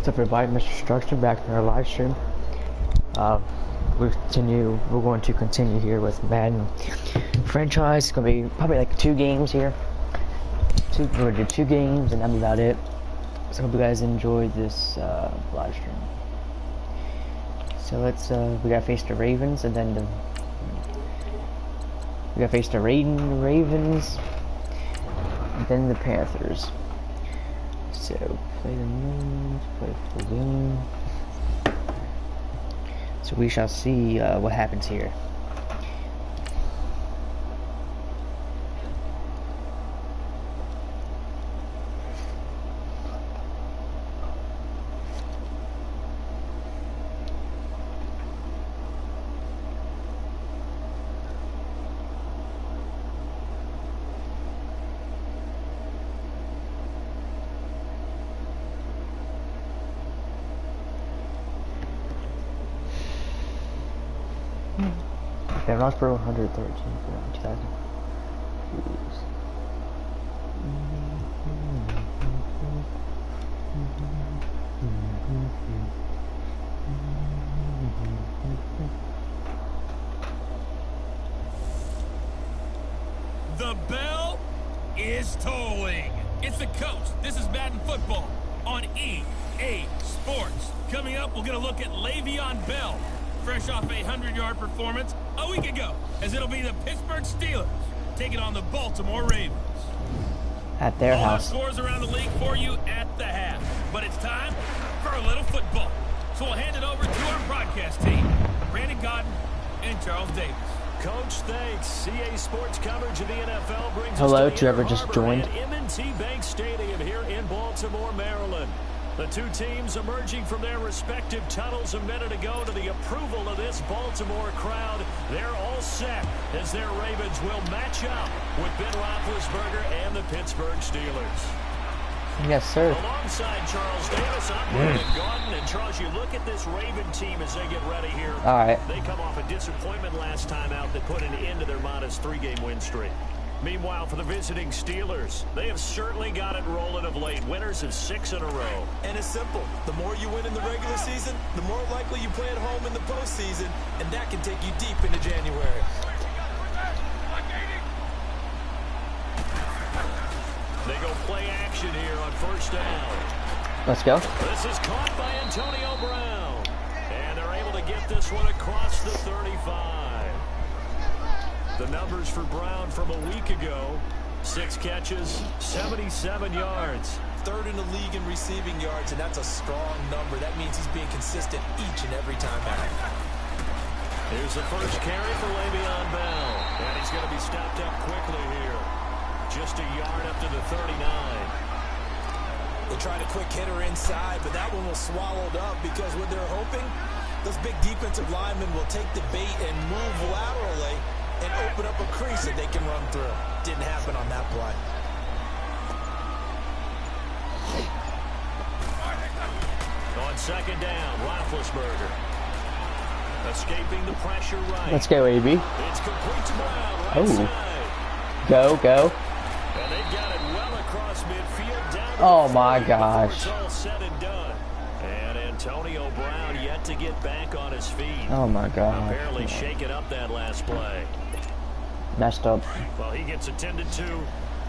What's up, everybody? Mr. Structure back in our live stream. We're going to continue here with Madden franchise. It's gonna be probably like 2 games here. We're gonna do 2 games, and that'll be about it. So I hope you guys enjoyed this live stream. So let's we gotta face the Ravens, and then we gotta face the Ravens, and then the Panthers. So play the news, play the game. So we shall see what happens here. Van Rossborough 113 for 2000. The bell is tolling. It's the coach. This is Madden football on EA Sports. Coming up, we're going to look at Le'Veon Bell, fresh off a 100-yard performance a week ago, as it'll be the Pittsburgh Steelers taking on the Baltimore Ravens. At their house. All scores around the league for you at the half. But it's time for a little football. So we'll hand it over to our broadcast team, Brandon Godden and Charles Davis. Coach, thanks. CA Sports coverage of the NFL brings Hello us to to whoever just joined. at M&T Bank Stadium here in Baltimore, Maryland. The 2 teams emerging from their respective tunnels a minute ago to the approval of this Baltimore crowd. They're all set as their Ravens will match up with Ben Roethlisberger and the Pittsburgh Steelers. Yes, sir. Alongside Charles Davis, I'm Brandon Godden. And Charles, you look at this Raven team as they get ready here. All right. They come off a disappointment last time out that put an end to their modest 3-game win streak. Meanwhile, for the visiting Steelers, they have certainly got it rolling of late. Winners of 6 in a row. And it's simple. The more you win in the regular season, the more likely you play at home in the postseason, and that can take you deep into January. They go play action here on first down. Let's go. This is caught by Antonio Brown. And they're able to get this one across the 35. The numbers for Brown from a week ago: 6 catches, 77 yards. 3rd in the league in receiving yards, and that's a strong number. That means he's being consistent each and every time out. Here's the first carry for Le'Veon Bell. And he's going to be stopped up quickly here. Just a yard up to the 39. They tried a quick hitter inside, but that one was swallowed up because what they're hoping, those big defensive linemen will take the bait and move laterally and open up a crease that they can run through. Didn't happen on that play. On 2nd down, Roethlisberger. Escaping the pressure right. Let's go, AB. It's complete to Brown right side. Go. And they got it well across midfield down to Oh the my 40 gosh. before it's all said and done. And Antonio Brown yet to get back on his feet. Oh my god. Apparently shaking up that last play. Messed up. Well, he gets attended to.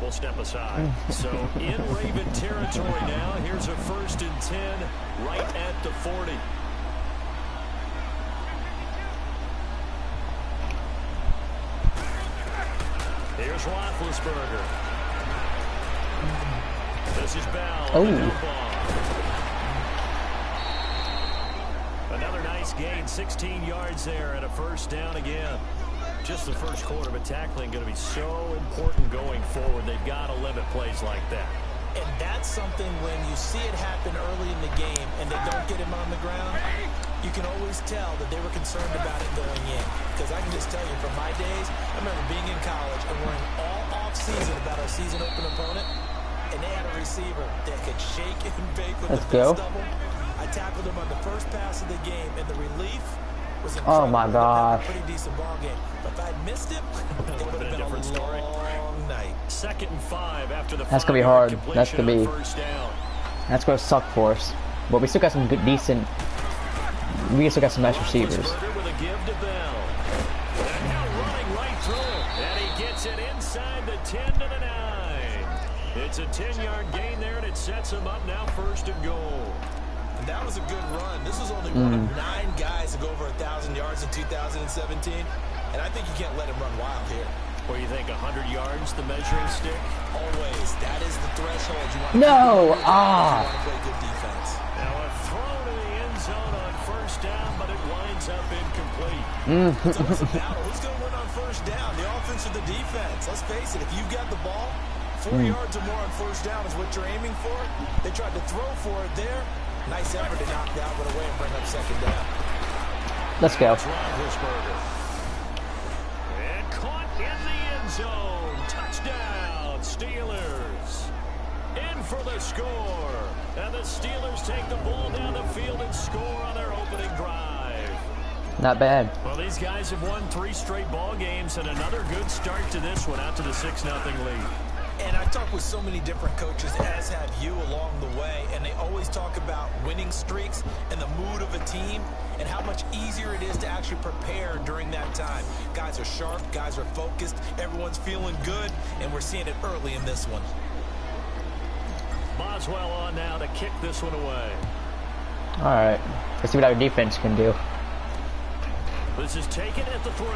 We'll step aside. So in Raven territory now. Here's a 1st and 10 right at the 40. Here's Roethlisberger. This is Bell. Oh. Another nice gain, 16 yards there and a 1st down again. Just the first quarter, but tackling going to be so important going forward. They've got to limit plays like that. And that's something when you see it happen early in the game and they don't get him on the ground, you can always tell that they were concerned about it going in. Because I can just tell you, from my days, I remember being in college and worrying all off-season about our season-open opponent, and they had a receiver that could shake and bake with Let's the go. fist double. I tackled him on the first pass of the game, and the relief was Oh incredible. my gosh. Pretty decent ball game. But if I had missed him, it would have been a different story. long night. 2nd and 5 after the That's gonna be 5-yard hard. That's completion gonna on be. first down. That's gonna suck for us. but we still got some good, decent. We still got some nice receivers. With a give to Bell. And now running right through it. And he gets it inside the 10 to the 9. It's a 10-yard gain there, and it sets him up now 1st and goal. And that was a good run. This was only one of 9 guys to go over 1,000 yards in 2017. And I think you can't let him run wild here. Or you think 100 yards, the measuring stick? Always. That is the threshold. You want to No! You want to play good defense. Now a throw to the end zone on 1st down, but it winds up incomplete. It's always a battle. Who's going to win on 1st down? The offense or the defense? Let's face it. If you've got the ball, 4 yards or more on 1st down is what you're aiming for. They tried to throw for it there. Nice effort to knock that one away and bring up 2nd down. Let's go. And caught in the end zone. Touchdown, Steelers. In for the score. And the Steelers take the ball down the field and score on their opening drive. Not bad. Well, these guys have won 3 straight ball games and another good start to this one out to the 6-0 lead. And I talk with so many different coaches, as have you, along the way, and they always talk about winning streaks and the mood of a team and how much easier it is to actually prepare during that time. Guys are sharp, guys are focused, everyone's feeling good, and we're seeing it early in this one. Boswell on now to kick this one away. All right. Let's see what our defense can do. This is taken at the 3.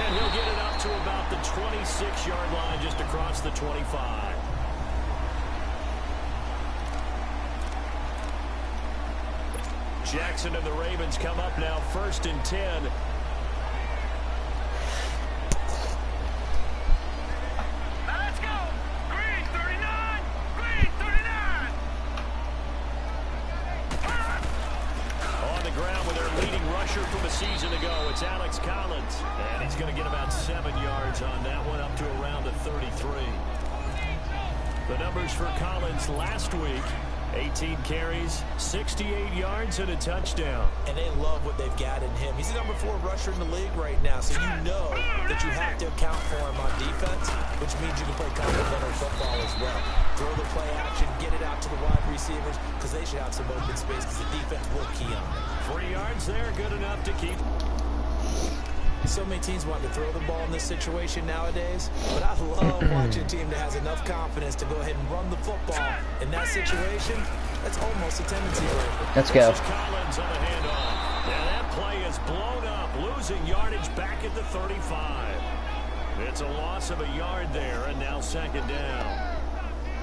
And he'll get it up to about the 26-yard line, just across the 25. Jackson and the Ravens come up now 1st and 10. Let's go! Green 39! Green 39! On the ground with their leading rusher from a season ago, it's Alex Collins. And he's going to get about 7 yards on that one, up to around the 33. The numbers for Collins last week: 18 carries, 68 yards, and a touchdown. And they love what they've got in him. He's the number 4 rusher in the league right now, so you know that you have to account for him on defense, which means you can play complementary football as well. Throw the play action, get it out to the wide receivers, because they should have some open space, because the defense will key on it. 3 yards there, good enough to keep. So many teams want to throw the ball in this situation nowadays, but I love watching a team that has enough confidence to go ahead and run the football. In that situation, that's almost a tendency breaker. Let's go. This is Collins on the handoff. Yeah, that play is blown up, losing yardage back at the 35. It's a loss of a yard there, and now 2nd down.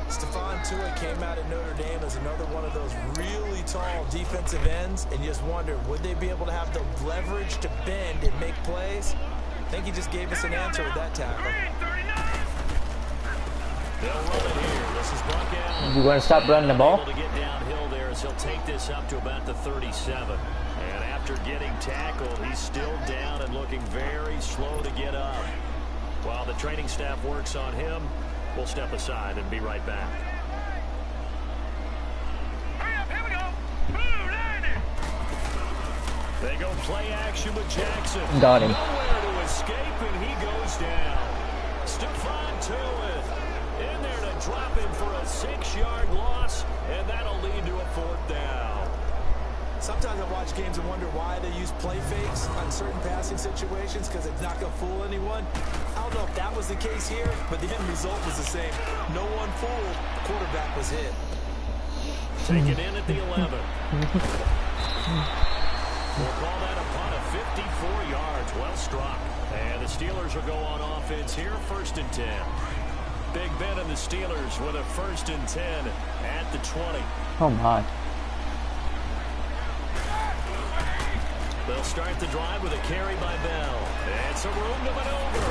Stephon Tuitt came out at Notre Dame as another one of those really tall defensive ends, and you just wonder, would they be able to have the leverage to bend and make plays? I think he just gave us an answer with that tackle. They'll run it here. This is Buck Allen. You want to stop running the ball? Able to get downhill there as he'll take this up to about the 37. And after getting tackled, he's still down and looking very slow to get up. While the training staff works on him, we'll step aside and be right back. Hurry up, here we go! Blue line! They go play action with Jackson. Got him. Nowhere to escape, and he goes down. Stephon Tuitt in there to drop him for a 6-yard loss, and that'll lead to a 4th down. Sometimes I watch games and wonder why they use play fakes on certain passing situations, because it's not going to fool anyone. I don't know if that was the case here, but the end result was the same. No one fooled. The quarterback was hit. Taken in at the 11. We'll call that a punt of 54 yards. Well struck. And the Steelers will go on offense here, 1st and 10. Big Ben and the Steelers with a 1st and 10 at the 20. Oh my. They'll start the drive with a carry by Bell. And some room to maneuver.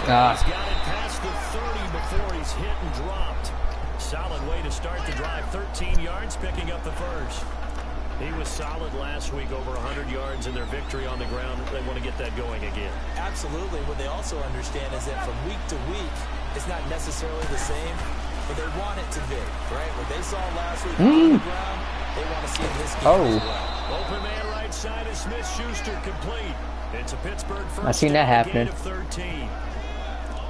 Ah. He's got it past the 30 before he's hit and dropped. Solid way to start the drive. 13 yards, picking up the 1st. He was solid last week, over 100 yards in their victory on the ground. They want to get that going again. Absolutely. What they also understand is that from week to week, it's not necessarily the same, but they want it to be, right? What they saw last week on the ground, they want to see in this game as well. Open man right side is Smith-Schuster complete. It's a Pittsburgh first. I seen that happening. Of 13.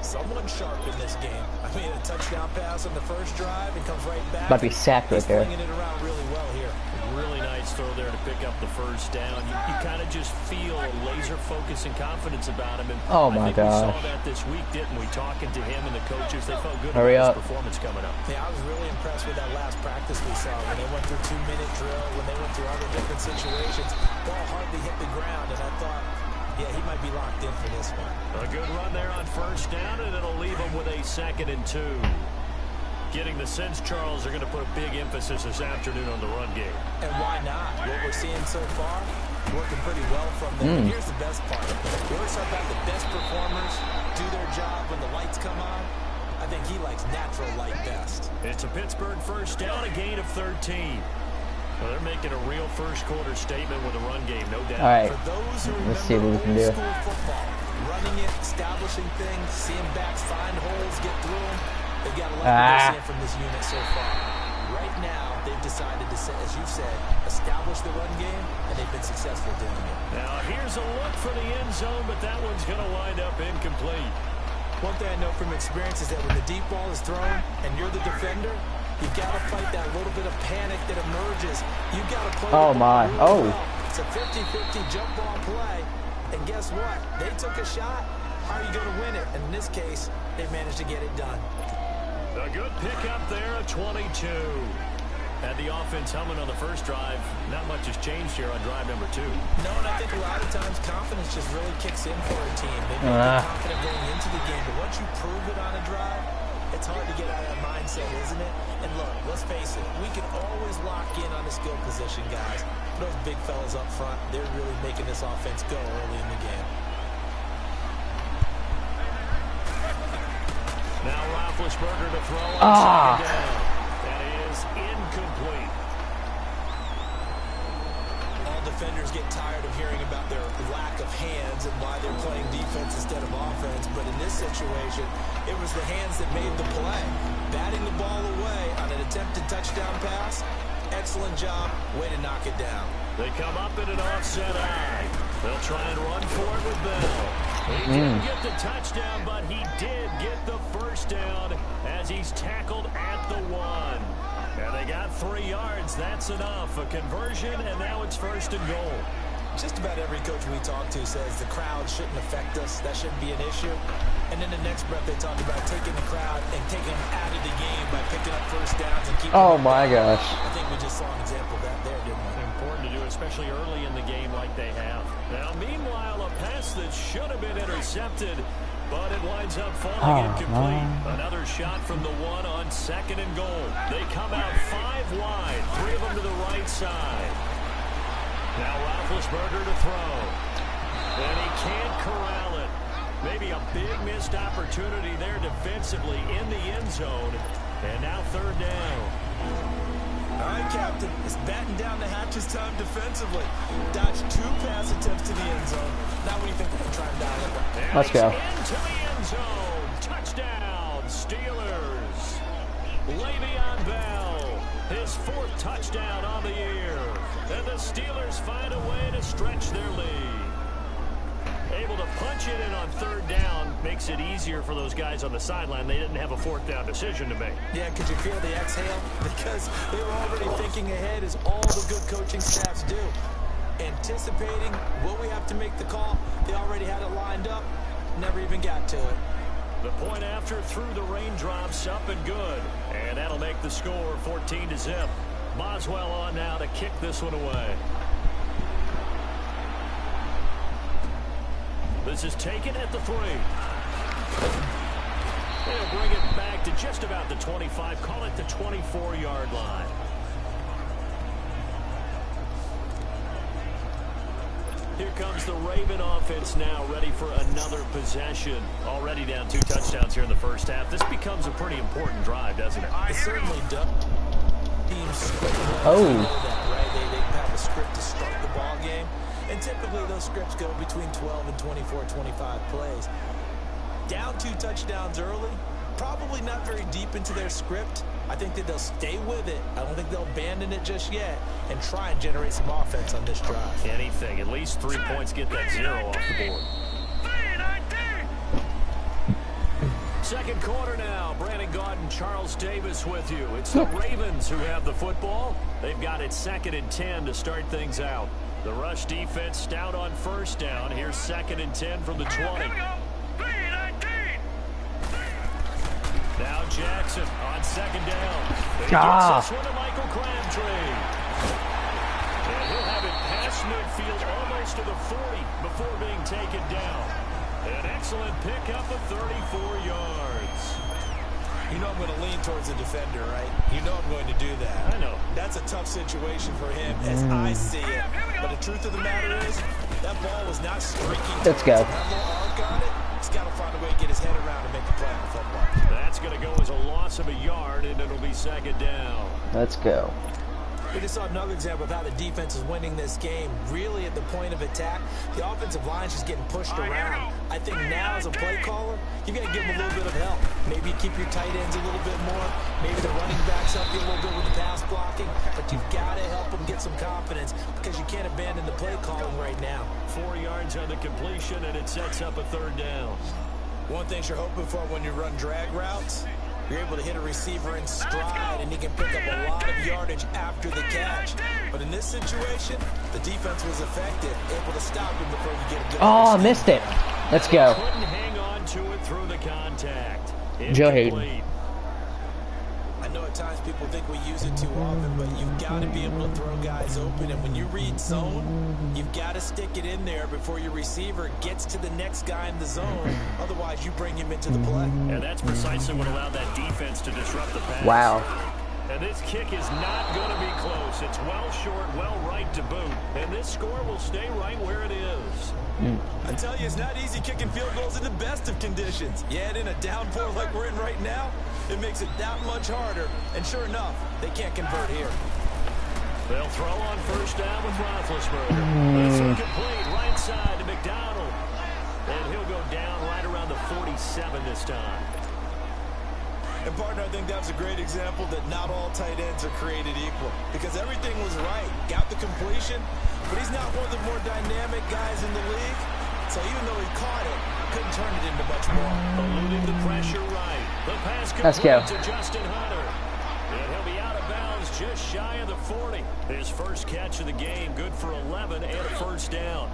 Someone sharp in this game. I mean, a touchdown pass on the first drive and comes right back. About to be sacked right there. He's flinging it around really well here. Really nice throw there to pick up the first down. You kind of just feel a laser focus and confidence about him. And oh my gosh. We saw that this week, didn't we? Talking to him and the coaches, they felt good Hurry about up. his performance coming up. Yeah, I was really impressed with that last practice we saw when they went through 2-minute drill, when they went through other different situations. Ball hardly hit the ground, and I thought, yeah, he might be locked in for this one. A good run there on first down, and it'll leave him with a 2nd and 2. Getting the sense Charles are going to put a big emphasis this afternoon on the run game. And why not? What we're seeing so far, working pretty well from them. And here's the best part. We always talk about the best performers do their job when the lights come on. I think he likes natural light best. It's a Pittsburgh first down, a gain of 13. Well, they're making a real first-quarter statement with a run game, no doubt. All right, For those who let's see what we can do. School football, running it, establishing things, seeing backs find holes, get through them. They've got a lot of seeing from this unit so far. Right now, they've decided to, as you said, establish the run game, and they've been successful doing it. Now, here's a look for the end zone, but that one's going to wind up incomplete. One thing I know from experience is that when the deep ball is thrown and you're the defender, you've got to fight that little bit of panic that emerges. You've got to play the ball really well. It's a 50-50 jump ball play, and guess what? They took a shot. How are you going to win it? And in this case, they managed to get it done. A good pickup there, a 22. Had the offense humming on the first drive. Not much has changed here on drive number 2. No, and I think a lot of times confidence just really kicks in for a team. They may be confident going into the game, but once you prove it on a drive, it's hard to get out of that mindset, isn't it? And look, let's face it, we can always lock in on the skill position, guys. Those big fellas up front, they're really making this offense go early in the game. Now Roethlisberger to throw on second down. That is incomplete. All defenders get tired of hearing about their lack of hands and why they're playing defense instead of offense. But in this situation, it was the hands that made the play. Batting the ball away on an attempted touchdown pass. Excellent job. Way to knock it down. They come up in an offset eye. They'll try and run for it with Bell. He didn't get the touchdown, but he did get the first down as he's tackled at the 1. And they got 3 yards. That's enough. A conversion, and now it's 1st and goal. Just about every coach we talk to says the crowd shouldn't affect us. That shouldn't be an issue. And then the next breath they talk about taking the crowd and taking them out of the game by picking up first downs and keeping Oh my gosh. I think we just saw an example of that there, didn't we? Important to do, especially early in the game like they have. Now, meanwhile, a pass that should have been intercepted, but it winds up falling incomplete. Another shot from the 1 on 2nd and goal. They come out 5 wide, 3 of them to the right side. Now Roethlisberger to throw. And he can't corral it. Maybe a big missed opportunity there defensively in the end zone. And now 3rd down. All right, Captain. It's batten down the hatches time defensively. Dodged 2 pass attempts to the end zone. Now what do you think they're going to try and dial it back? Let's go. Into the end zone. Touchdown, Steelers. Le'Veon Bell, his 4th touchdown on the year. And the Steelers find a way to stretch their lead. Able to punch it in on 3rd down makes it easier for those guys on the sideline. They didn't have a 4th down decision to make. Yeah, could you feel the exhale? Because they were already thinking ahead, as all the good coaching staffs do. Anticipating, will we have to make the call? They already had it lined up, never even got to it. The point after through the raindrops, up and good. And that'll make the score 14-0. Boswell on now to kick this one away. This is taken at the 3. They'll bring it back to just about the 25. Call it the 24-yard line. Here comes the Raven offense now, ready for another possession. Already down 2 touchdowns here in the first half. This becomes a pretty important drive, doesn't it? It certainly does. Teams that, right? They have a script to start the ball game. And typically those scripts go between 12 and 24, 25 plays. Down 2 touchdowns early, probably not very deep into their script. I think that they'll stay with it. I don't think they'll abandon it just yet and try and generate some offense on this drive. Anything. At least 3 points, get that 0 off the board. Second quarter now. Brandon Gaudin, Charles Davis with you. It's the Ravens who have the football. They've got it 2nd and 10 to start things out. The rush defense stout on first down. Here's 2nd and 10 from the 20. Now Jackson on 2nd down. He gets this one to Michael Crabtree. And he'll have it past midfield almost to the 40 before being taken down. An excellent pickup of 34 yards. You know I'm going to lean towards the defender, right? You know I'm going to do that. I know. That's a tough situation for him as I see it. But the truth of the matter is, that ball was not streaking. Let's go. That little arc on it, he's got to find a way to get his head around and make the play on the football. That's going to go as a loss of a yard, and it'll be 2nd down. Let's go. We just saw another example of how the defense is winning this game. Really at the point of attack, the offensive line's just getting pushed around. I think now as a play caller, you got to give them a little bit of help. Maybe keep your tight ends a little bit more. Maybe the running backs help you a little bit with the pass blocking. But you've got to help them get some confidence because you can't abandon the play calling right now. 4 yards on the completion, and it sets up a 3rd down. One thing you're hoping for when you run drag routes, you're able to hit a receiver in stride, and he can pick up a lot of yardage after the catch. But in this situation, the defense was effective, able to stop him before you get a good. Oh, I missed it. Let's go. Couldn't hang on to it through the contact. Joe Hayden. Incomplete. I know at times people think we use it too often, but you've got to be able to throw guys open. And when you read zone, you've got to stick it in there before your receiver gets to the next guy in the zone. Otherwise, you bring him into the play. And that's precisely what allowed that defense to disrupt the pass. Wow. And this kick is not going to be close. It's well short, well right to boot. And this score will stay right where it is. I tell you, it's not easy kicking field goals in the best of conditions. Yet in a downpour like we're in right now, it makes it that much harder. And sure enough, they can't convert here. They'll throw on first down with Roethlisberger. This one complete right side to McDonald. And he'll go down right around the 47 this time. And partner, I think that was a great example that not all tight ends are created equal. Because everything was right. Got the completion, but he's not one of the more dynamic guys in the league. So even though he caught it, couldn't turn it into much more. Eluding the pressure right. The pass Let's go. complete to Justin Hunter. And he'll be out of bounds just shy of the 40. His first catch of the game, good for 11 and a first down.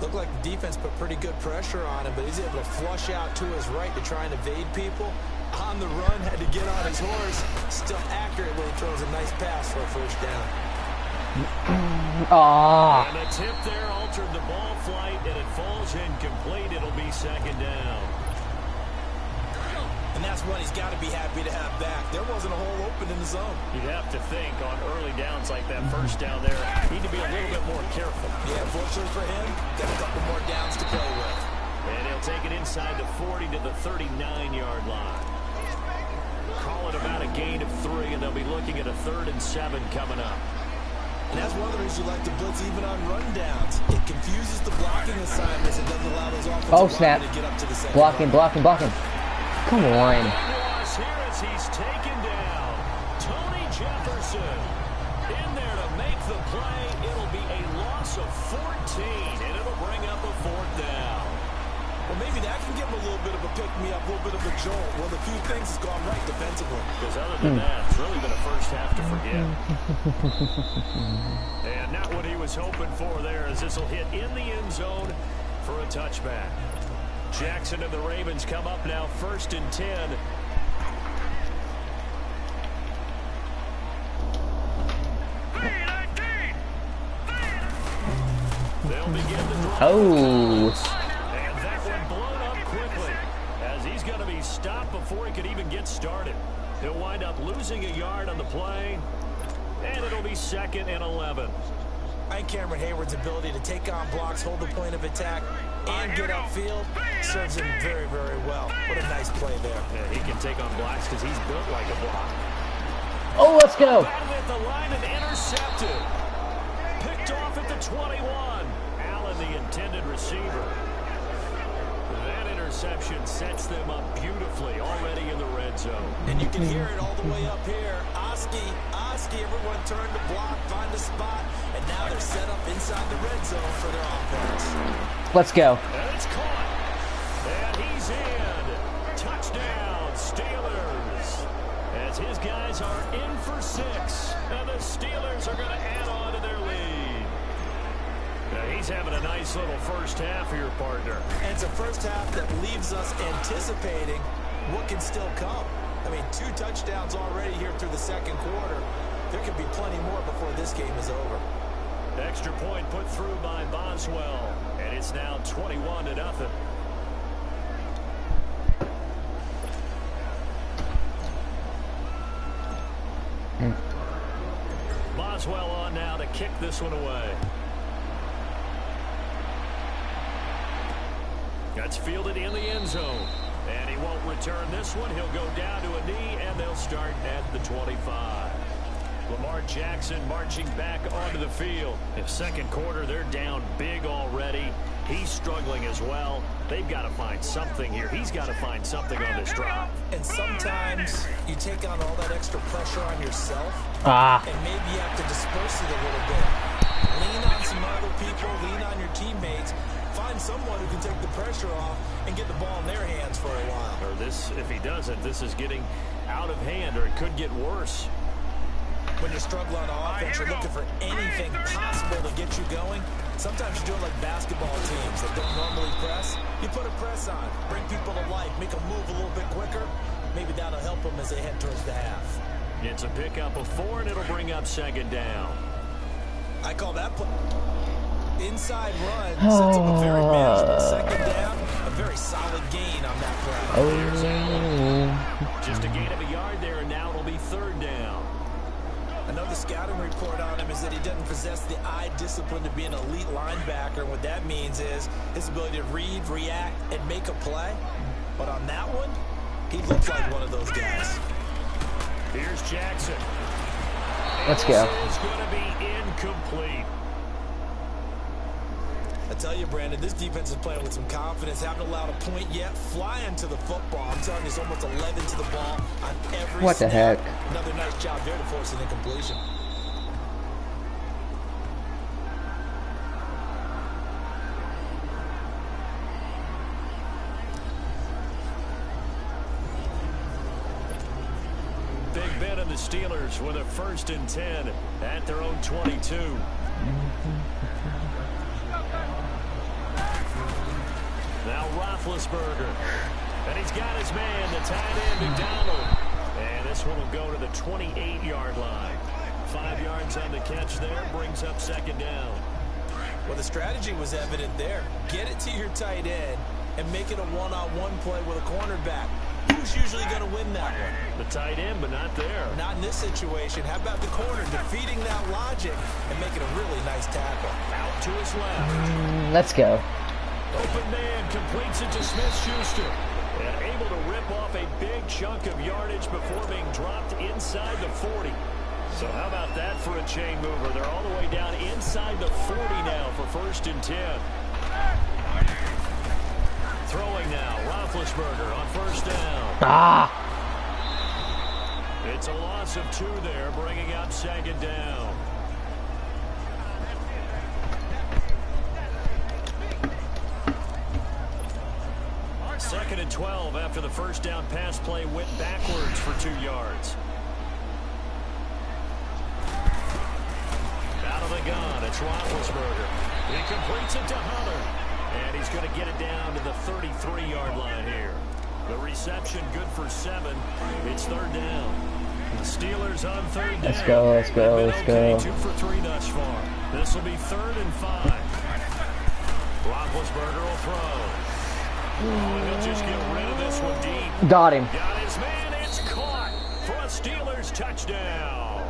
Looked like the defense put pretty good pressure on him, but he's able to flush out to his right to try and evade people. On the run, had to get on his horse. Still accurate when he throws a nice pass for a first down. Ah. And the tip there altered the ball flight, and it falls incomplete. It'll be second down. And that's one he's got to be happy to have back. There wasn't a hole open in the zone. You'd have to think on early downs like that first down there, need to be a little bit more careful. Yeah, fortunately for him, got a couple more downs to play with. And he'll take it inside the 40 to the 39-yard line. Call it about a gain of 3, and they'll be looking at a 3rd and 7 coming up. And that's one of the reasons you like to blitz even on rundowns. It confuses the blocking assignments. It doesn't allow those offensive linemen to get up to the second. Blocking. Come on. Loss here as he's taken down. Tony Jefferson in there to make the play. It'll be a loss of 14, and it'll bring up a 4th down. Well, maybe that can give him a little bit of a pick-me-up, a little bit of a jolt. Well, a few things has gone right defensively. Because other than that, it's really been a first half to forget. And not what he was hoping for there, as this will hit in the end zone for a touchback. Jackson and the Ravens come up now 1st and 10. They'll begin the drive. Oh. And that one blown up quickly, as he's going to be stopped before he could even get started. He'll wind up losing a yard on the play, and it'll be 2nd and 11. I think Cameron Hayward's ability to take on blocks, hold the point of attack, and get upfield serves him very, very well. What a nice play there. Yeah, he can take on blocks because he's built like a block. Oh, let's go. Battled at the line and intercepted. Picked off at the 21. Allen, the intended receiver. That interception sets them up beautifully already in the red zone. And you can hear it all the way up here. Oski, everyone turned to block, find a spot, and now they're set up inside the red zone for their offense. Let's go. And it's caught. And he's in. touchdown, Steelers. As his guys are in for 6, and the Steelers are going to add on to their lead. Now he's having a nice little first half here, partner. And it's a first half that leaves us anticipating what can still come. I mean, 2 touchdowns already here through the second quarter. There could be plenty more before this game is over. Extra point put through by Boswell, and it's now 21-0. Boswell on now to kick this one away. That's fielded in the end zone. And he won't return this one. He'll go down to a knee, and they'll start at the 25. Lamar Jackson marching back onto the field. In second quarter, they're down big already. He's struggling as well. They've got to find something here. He's got to find something on this drive. And sometimes you take on all that extra pressure on yourself, and maybe you have to disperse it a little bit. Lean on some other people, lean on your teammates. Find someone who can take the pressure off and get the ball in their hands for a while. Or this, if he doesn't, this is getting out of hand, or it could get worse. When you struggle on offense, you're looking for anything possible to get you going. Sometimes you do it like basketball teams that don't normally press. You put a press on, bring people to life, make them move a little bit quicker. Maybe that'll help them as they head towards the half. It's a pickup of 4, and it'll bring up second down. I call that play. Inside run sets up a very manageable second down. A very solid gain on that play. Just a gain of a yard there, and now it'll be third down. Another scouting report on him is that he doesn't possess the eye discipline to be an elite linebacker. And what that means is his ability to read, react, and make a play. But on that one, he looks like one of those guys. Here's Jackson. Let's go. This is going to be incomplete. I tell you, Brandon, this defense is playing with some confidence. Haven't allowed a point yet. Flying to the football. I'm telling you, it's almost 11 to the ball on every What the snap. heck? Another nice job there to force an incompletion. Big Ben and the Steelers with a 1st and 10 at their own 22. Now Roethlisberger. And he's got his man, the tight end, McDonald. And this one will go to the 28-yard line. 5 yards on the catch there, brings up second down. Well, the strategy was evident there. Get it to your tight end and make it a one-on-one play with a cornerback. Who's usually going to win that one? The tight end, but not there. Not in this situation. How about the corner defeating that logic and making a really nice tackle? Out to his left. Let's go. Open man completes it to Smith-Schuster. And able to rip off a big chunk of yardage before being dropped inside the 40. So how about that for a chain mover? They're all the way down inside the 40 now for 1st and 10. Throwing now, Roethlisberger on 1st down. It's a loss of 2 there, bringing up second down. Second and 12 after the 1st down pass play went backwards for 2 yards. Out of the gun, it's Roethlisberger. He completes it to Hunter. And he's going to get it down to the 33-yard line here. The reception good for 7. It's 3rd down. The Steelers on 3rd down. Let's go, let's go, let's go. 2 for 3 thus far. This will be 3rd and 5. Roethlisberger will throw. Oh, and he'll just get rid of this one deep. Got him. Got his man. It's caught for a Steelers touchdown.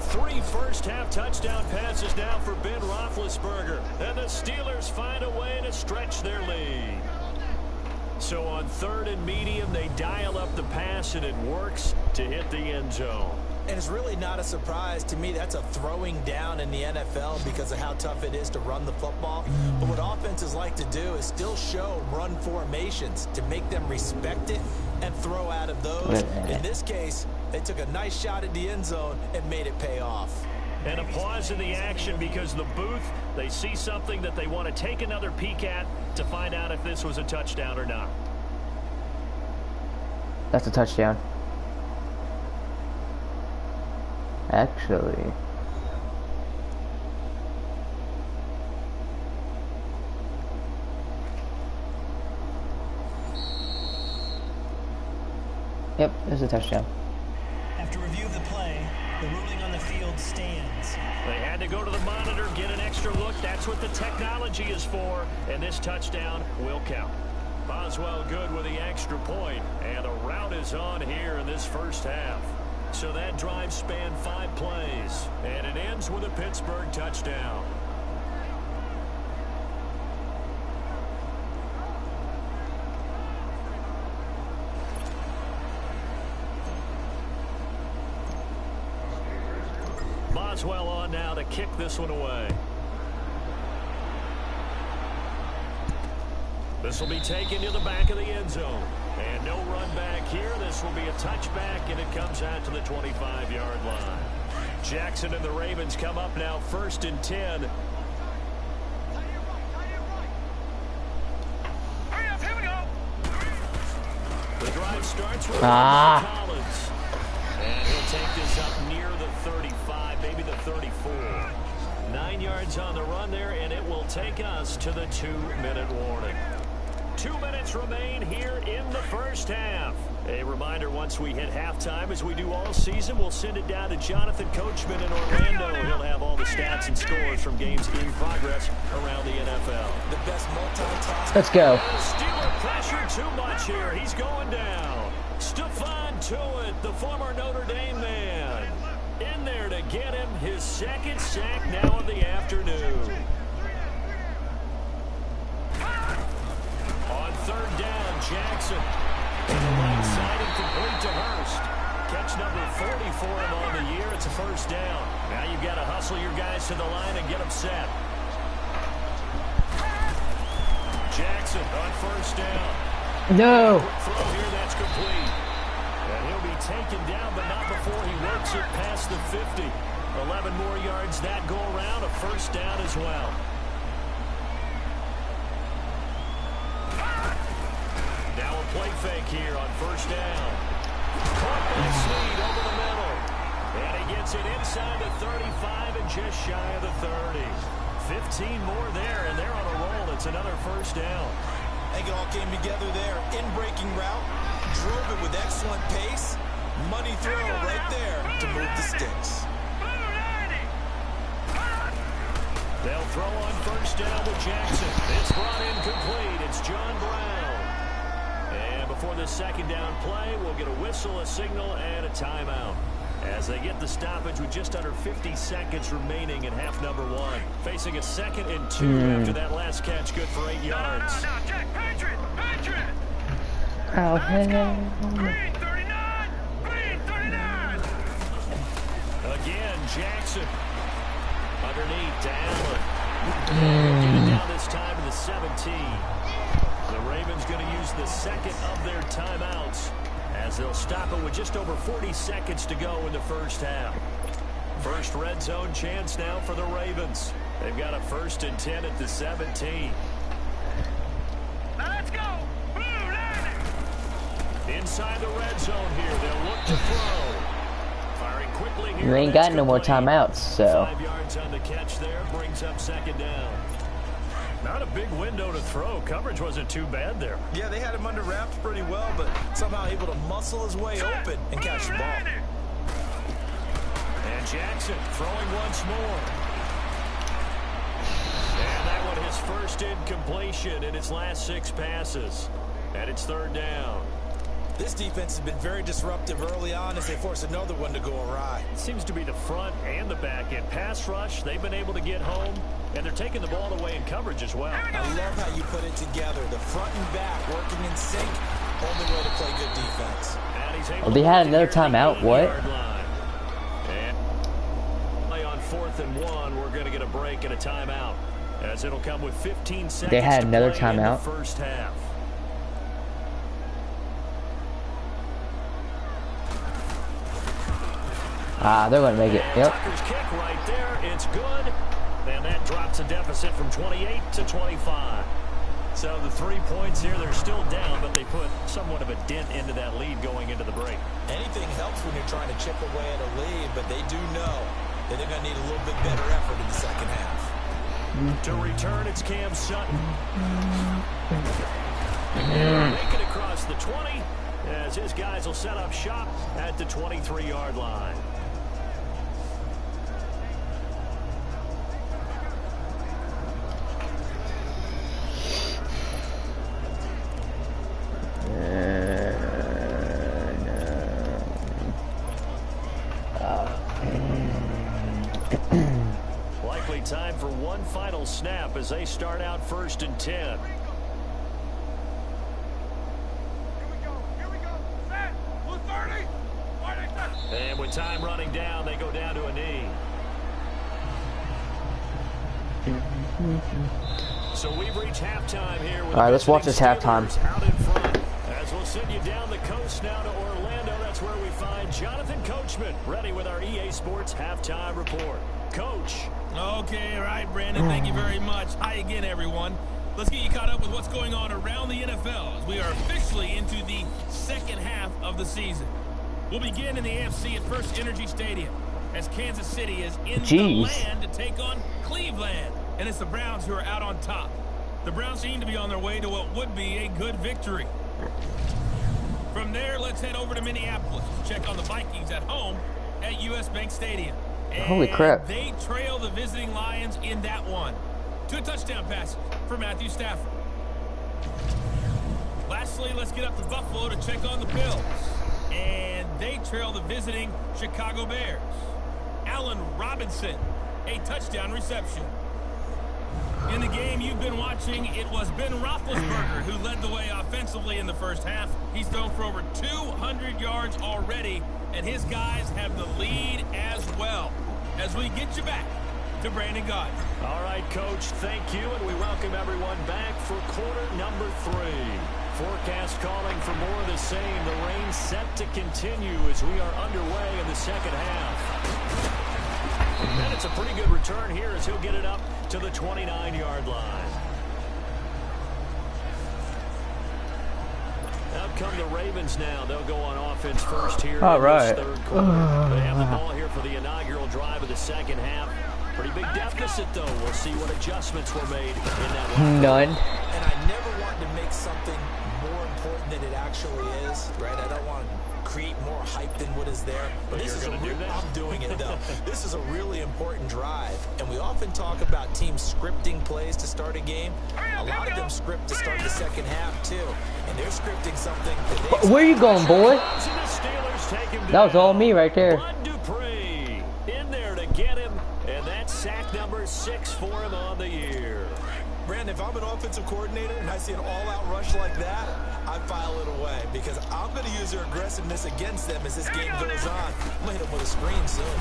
3 first-half touchdown passes now for Ben Roethlisberger. And the Steelers find a way to stretch their lead. So on 3rd and medium, they dial up the pass, and it works to hit the end zone. And it's really not a surprise to me. That's a throwing down in the NFL because of how tough it is to run the football. But what offenses like to do is still show run formations to make them respect it and throw out of those. In this case, they took a nice shot at the end zone and made it pay off. And a pause in the action because the booth, they see something that they want to take another peek at to find out if this was a touchdown or not. That's a touchdown. Actually. Yep, there's a touchdown. After review of the play, the ruling on the field stands. They had to go to the monitor, get an extra look. That's what the technology is for. And this touchdown will count. Boswell good with the extra point. And a rout is on here in this first half. So that drive spanned 5 plays. And it ends with a Pittsburgh touchdown. Boswell on now to kick this one away. This will be taken to the back of the end zone. And no run back here. This will be a touchback, and it comes out to the 25-yard line. Jackson and the Ravens come up now 1st and 10. Here we go. The drive starts with Collins. And he'll take this up near the 35, maybe the 34. 9 yards on the run there, and it will take us to the 2-minute warning. 2 minutes remain here in the first half. A reminder, once we hit halftime, as we do all season, we'll send it down to Jonathan Coachman in Orlando. He'll have all the stats and scores from games in progress around the NFL. The best multitask. Let's go. Steeler pressure too much here. He's going down. Stephon Tuitt, the former Notre Dame man, in there to get him his 2nd sack now of the afternoon. On 3rd down, Jackson. To the right side and complete to Hurst. Catch number 40 for him on the year. It's a 1st down. Now you've got to hustle your guys to the line and get them set. Jackson on 1st down. No. Throw here, that's complete. And he'll be taken down, but not before he works it past the 50. 11 more yards that go around, a 1st down as well. Now a play fake here on 1st down. Caught by Snead over the middle. And he gets it inside the 35 and just shy of the 30. 15 more there, and they're on a roll. It's another 1st down. I think it all came together there. In-breaking route, drove it with excellent pace. Money throw right there to move the sticks. They'll throw on 1st down with Jackson. It's brought in complete. It's John Brown. And before the 2nd down play, we'll get a whistle, a signal, and a timeout. As they get the stoppage with just under 50 seconds remaining in half number 1. Facing a 2nd and 2 after that last catch, good for 8 yards. No, Jack, Patriot! Oh, hello. Green 39! Green 39! Again, Jackson. Underneath to Allen. Get it down this time to the 17. The Ravens going to use the 2nd of their timeouts as they'll stop it with just over 40 seconds to go in the first half. First red zone chance now for the Ravens. They've got a 1st and 10 at the 17. Let's go! Blue line! Inside the red zone here. They'll look to throw. Firing quickly here. You ain't got no more timeouts, so. 5 yards on the catch there. Brings up 2nd down. Not a big window to throw. Coverage wasn't too bad there. Yeah, they had him under wraps pretty well, but somehow able to muscle his way open and catch the ball. And Jackson throwing once more. And that one his 1st incompletion in its last 6 passes. And it's 3rd down. This defense has been very disruptive early on as they force another one to go awry. Seems to be the front and the back end. Pass rush, they've been able to get home, and they're taking the ball away in coverage as well. I love how you put it together. The front and back working in sync. Only way to play good defense. Oh, they had another timeout. What? And play on 4th and 1. We're going to get a break and a timeout, as it'll come with 15 seconds. They had another to play timeout. In the first half. They're going to make it. Yep. Tucker's kick right there. It's good. And that drops a deficit from 28 to 25. So the 3 points here, they're still down, but they put somewhat of a dent into that lead going into the break. Anything helps when you're trying to chip away at a lead, but they do know that they're going to need a little bit better effort in the second half. To return, it's Cam Sutton. And make it across the 20 as his guys will set up shop at the 23-yard line. Likely time for one final snap as they start out 1st and 10. And with time running down, they go down to a knee. So we've reached halftime here. All right, let's watch this halftime. Out in front. As we'll send you down the coast now to Orlando. That's where we find Jonathan Coachman ready with our EA Sports halftime report. Coach. Okay, all right, Brandon. Thank you very much. Hi again, everyone. Let's get you caught up with what's going on around the NFL as we are officially into the second half of the season. We'll begin in the AFC at First Energy Stadium as Kansas City is in the land to take on Cleveland. And it's the Browns who are out on top. The Browns seem to be on their way to what would be a good victory. From there, let's head over to Minneapolis to check on the Vikings at home at US Bank Stadium. And holy crap. They trail the visiting Lions in that one. 2 touchdown passes for Matthew Stafford. Lastly, let's get up to Buffalo to check on the Bills. And they trail the visiting Chicago Bears. Allen Robinson, a touchdown reception. In the game you've been watching, it was Ben Roethlisberger who led the way offensively in the first half. He's thrown for over 200 yards already, and his guys have the lead as well. As we get you back to Brandon Gaudin. All right, Coach, thank you, and we welcome everyone back for quarter number 3. Forecast calling for more of the same. The rain set to continue as we are underway in the second half. And it's a pretty good return here as he'll get it up to the 29-yard line. Out come the Ravens now. They'll go on offense first here in this third quarter. They have the ball here for the inaugural drive of the second half. Pretty big deficit, though. We'll see what adjustments were made in that one. None. And I never want to make something more important than it actually is, right? I don't want to create more hype than what is there. But this is I'm doing it, though. This is a really important drive. And we often talk about teams scripting plays to start a game. A lot of them script to start the second half, too. And they're scripting something that Where you going, boy? That was all me right there. Dupree in there to get him. And that's sack number 6 for him on the year. Brandon, if I'm an offensive coordinator and I see an all-out rush like that, I file it away because I'm going to use their aggressiveness against them as this game goes on. I'm going to hit them with a screen soon.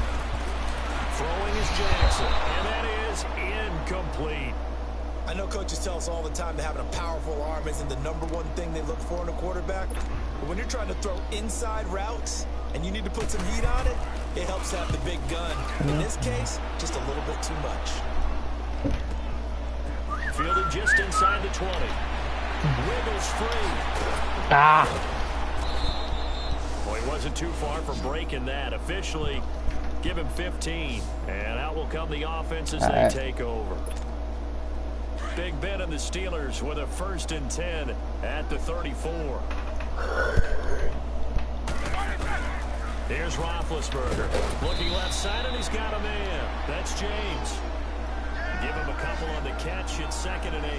Throwing is Jackson, and that is incomplete. I know coaches tell us all the time that having a powerful arm isn't the #1 thing they look for in a quarterback. But when you're trying to throw inside routes and you need to put some heat on it, it helps to have the big gun. In this case, just a little bit too much. Fielded just inside the 20. Wiggles free. Well, he wasn't too far from breaking that. Officially, give him 15. And out will come the offense as they take over. Big Ben and the Steelers with a 1st and 10 at the 34. Here's Roethlisberger. Looking left side, and he's got a man. That's James. Give him a couple on the catch. It's 2nd and 8.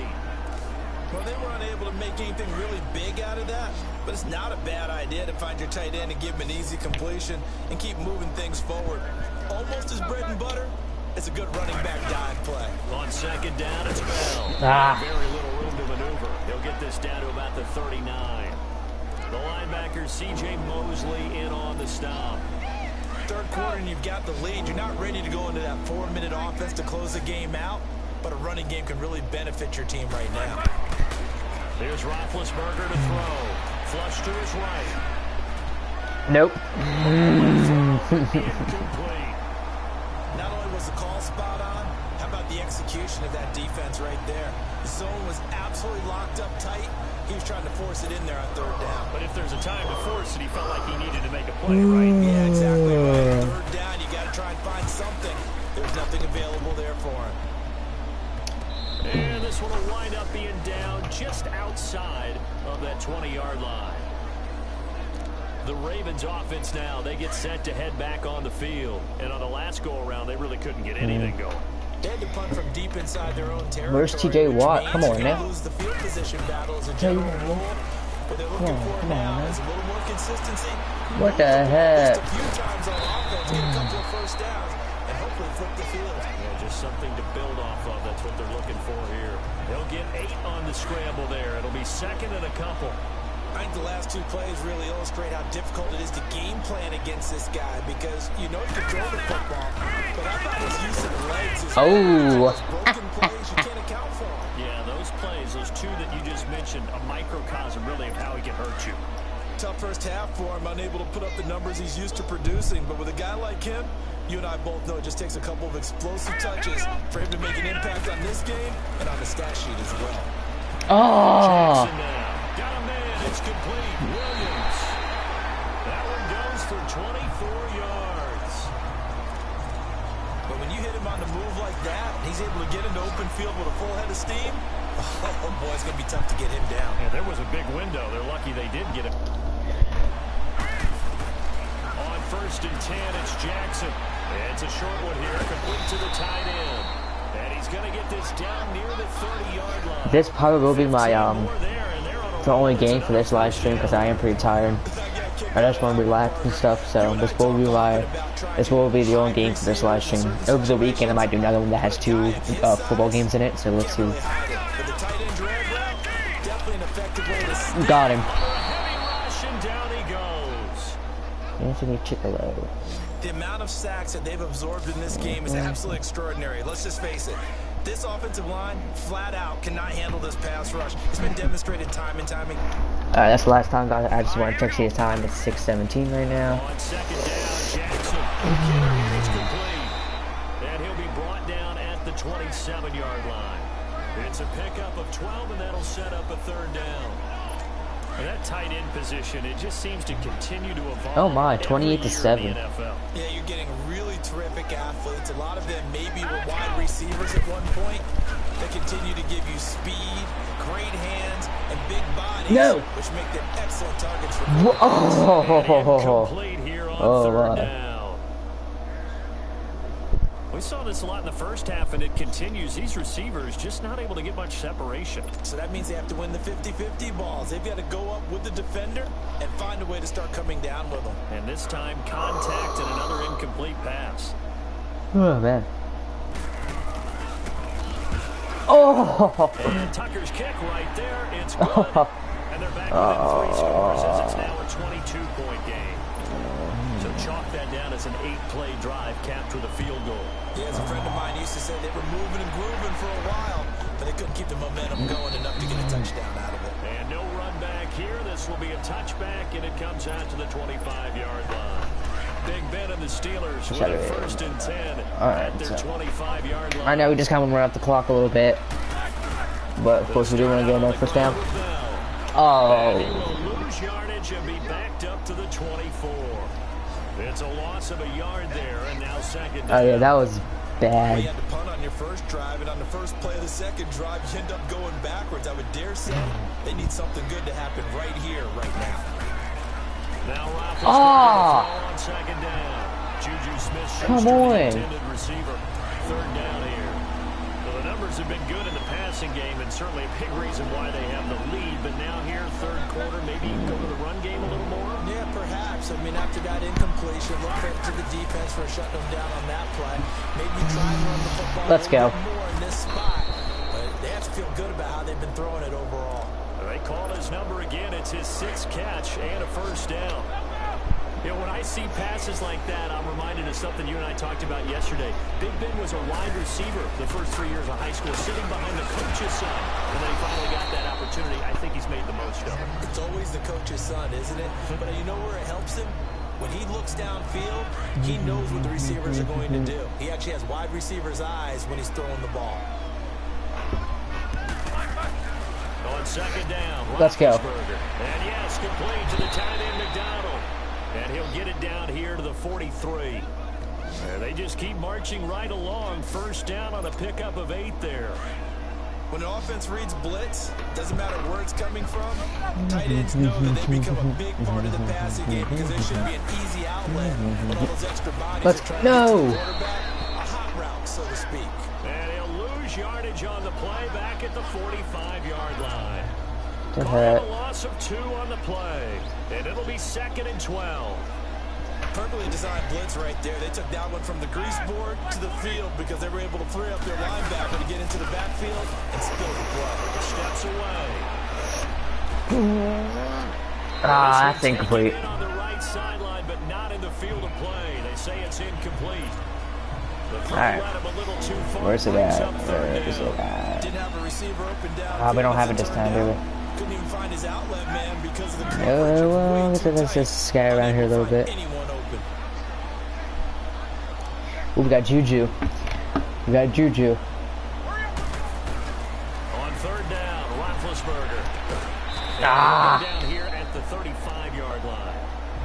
Well, they were unable to make anything really big out of that, but it's not a bad idea to find your tight end and give him an easy completion and keep moving things forward. Almost his bread and butter. It's a good running back dive play. On 2nd down, it's Bell. Very little room to maneuver. He'll get this down to about the 39. The linebacker, C.J. Mosley, in on the stop. Third quarter and you've got the lead. You're not ready to go into that 4-minute offense to close the game out, but a running game can really benefit your team right now. Here's Roethlisberger to throw. Flush to his right. Nope. Not only Was the call spot on? How about the execution of that defense right there? The zone was absolutely locked up tight. He was trying to force it in there on third down. But if there's a time to force it, he felt like he needed to make a play, right? Yeah, exactly right. Third down, you got to try and find something. There's nothing available there for him. And this one will wind up being down just outside of that 20-yard line. The Ravens offense now, they get set to head back on the field. And on the last go-around, they really couldn't get anything going. They had to punt from deep inside their own territory. Where's TJ Watt? Come on now. Lose the field position battle as a general rule. What they're looking for now is a little more consistency. What the heck? Just a few times on offense, get a couple of first downs, and hopefully flip the field. Yeah, just something to build off of. That's what they're looking for here. They'll get 8 on the scramble there. It'll be second and a couple. I think the last 2 plays really illustrate how difficult it is to game plan against this guy because you know you can throw the football, but I thought his use of legs is those broken plays you can't account for. Yeah, those plays, those 2 that you just mentioned, a microcosm really of how he can hurt you. Tough first half for him, unable to put up the numbers he's used to producing, but with a guy like him, you and I both know it just takes a couple of explosive touches for him to make an impact on this game and on the stat sheet as well. Oh! Jackson now. Got a man. It's complete. Williams. That one goes for 24 yards. But when you hit him on the move like that, he's able to get into open field with a full head of steam. Oh, boy, it's going to be tough to get him down. Yeah, there was a big window. They're lucky they did get him. On 1st and 10, it's Jackson. It's a short one here, complete to the tight end. And he's going to get this down near the 30-yard line. This probably will be my the only game for this live stream because I am pretty tired. I just want to relax and stuff. So this will be the only game for this live stream. Over the weekend, I might do another one that has 2 football games in it. So let's see. Got him. Anthony Chickalo. The amount of sacks that they've absorbed in this game is absolutely extraordinary. Let's just face it. This offensive line, flat out, cannot handle this pass rush. It's been demonstrated time and time again. Alright, that's the last time, guys. I just want to check the time. It's 6:17 right now. On 2nd down, Jackson. It's complete. And he'll be brought down at the 27-yard line. It's a pickup of 12, and that'll set up a 3rd down. And that tight end position, it just seems to continue to evolve. Oh my, 28-7. Yeah, you're getting really terrific athletes. A lot of them maybe were wide receivers at one point. They continue to give you speed, great hands, and big bodies, which make them excellent targets for complete here on 3rd down. We saw this a lot in the first half, and it continues. These receivers just not able to get much separation. So that means they have to win the 50-50 balls. They've got to go up with the defender and find a way to start coming down with them. And this time, contact and another incomplete pass. Oh, man. Oh! And Tucker's kick right there. It's good. And they're back within 3 scores as it's now a 22-point game. So chalk that down as an 8-play drive capped with a field goal. Yeah, as a friend of mine used to say, they were moving and grooving for a while, but they couldn't keep the momentum going enough to get a touchdown out of it. And no run back here. This will be a touchback, and it comes out to the 25-yard line. Big Ben and the Steelers with a 1st and 10 at their 25-yard line. I know we just kind of run up the clock a little bit, but of course we do want to get another 1st down. Oh. He will lose yardage and be backed up to the 24. It's a loss of a yard there, and now 2nd down. Oh yeah, that was bad. Well, you had to punt on your first drive, and on the first play of the 2nd drive, you end up going backwards. I would dare say they need something good to happen right here, right now. Now on 2nd down. Juju Smith-Schuster, come the on. intended receiver. 3rd down here. Well, the numbers have been good in the passing game, and certainly a big reason why they have the lead. But now here, 3rd quarter, maybe go to the run game a little more. Yeah, perhaps. I mean, after that incompletion, look to the defense for shutting them down on that play. Maybe try and run the football Let's go. more in this spot. But they have to feel good about how they've been throwing it overall. They call his number again. It's his 6th catch and a 1st down. You know, when I see passes like that, I'm reminded of something you and I talked about yesterday. Big Ben was a wide receiver the first 3 years of high school, sitting behind the coach's son. And then he finally got that opportunity. I think he's made the most of it. It's always the coach's son, isn't it? But you know where it helps him? When he looks downfield, he knows what the receivers are going to do. He actually has wide receivers' eyes when he's throwing the ball. On second down, let's go. And yes, complete to the tight end McDonald. And he'll get it down here to the 43. And they just keep marching right along. First down on a pickup of 8 there. When an offense reads blitz, doesn't matter where it's coming from, tight ends know that they become a big part of the passing game because there should be an easy outlet when all those extra bodies are trying to get to the quarterback. A hot route, so to speak. And he'll lose yardage on the play back at the 45-yard line. A loss of 2 on the play. And it'll be 2nd and 12. Perfectly designed blitz right there. They took that one from the grease board to the field because they were able to free up their linebacker to get into the backfield and spill the play. Steps away. That's incomplete. On the right sideline, but not in the field of play. They say it's incomplete. Alright. Where's it at? Where is it at? Didn't have a receiver open down. We don't have it this time, do we? Couldn't even find his outlet man because of the coverage. Well, let's just sky around here a little bit. Ooh, we got Juju. We got Juju. On third down, Roethlisberger. Down here at the 35-yard line.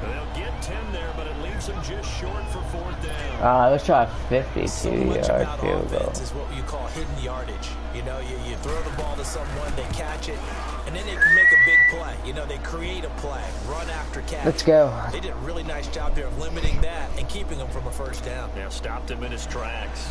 They'll get 10 there, but it leaves them just short for 4th down. Let's try a 52-yard field goal. Is what you call hidden yardage. You know, you throw the ball to someone, they catch it, and then they can make a big play. You know, they create a play, run after catch. Let's go. They did a really nice job there of limiting that and keeping him from a first down. Yeah, stopped him in his tracks.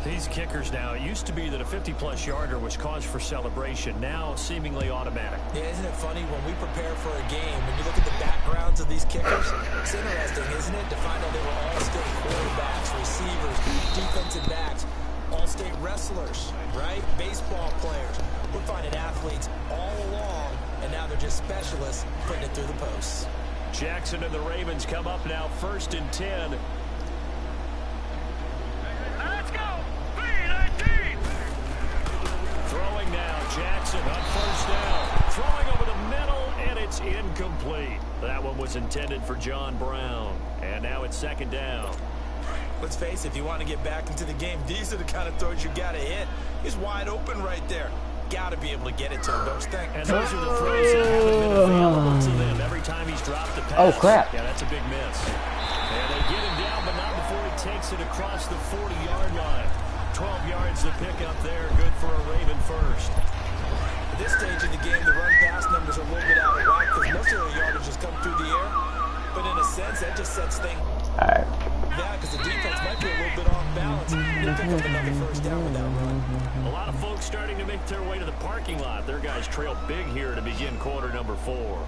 These kickers now, it used to be that a 50-plus yarder was cause for celebration. Now, seemingly automatic. Yeah, isn't it funny when we prepare for a game, when you look at the backgrounds of these kickers, it's interesting, isn't it, to find out they were all-state quarterbacks, receivers, defensive backs, all-state wrestlers, right? Baseball players. We're finding athletes all along, and now they're just specialists putting it through the posts. Jackson and the Ravens come up now 1st and 10. Let's go! 3-19! Throwing now, Jackson on first down. Throwing over the middle, and it's incomplete. That one was intended for John Brown. And now it's 2nd down. Let's face it, if you want to get back into the game, these are the kind of throws you got to hit. He's wide open right there. Got to be able to get it to him, don't you think? And those are the throws that haven't been available to them every time he's dropped the pass. Oh, crap. Yeah, that's a big miss. And they get him down, but not before he takes it across the 40-yard line. 12 yards to pick up there. Good for a Raven first. At this stage of the game, the run-pass numbers are a little bit out of whack because most of the yardage has come through the air. But in a sense, that just sets things Alright. down because the defense might be a little bit off balance. They'll pick up another first down with that run. A lot of folks starting to make their way to the parking lot. Their guys trail big here to begin quarter number 4.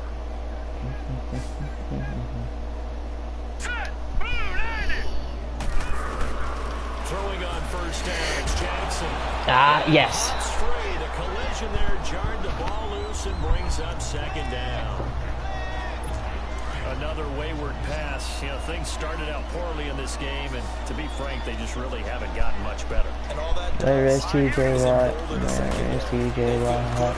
Throwing on first down, it's Jackson. Yes. Straight, a collision there, jarred the ball loose and brings up 2nd down. Another wayward pass. You know, things started out poorly in this game, and to be frank, they just really haven't gotten much better. And all that There is TJ Watt. There is TJ Watt.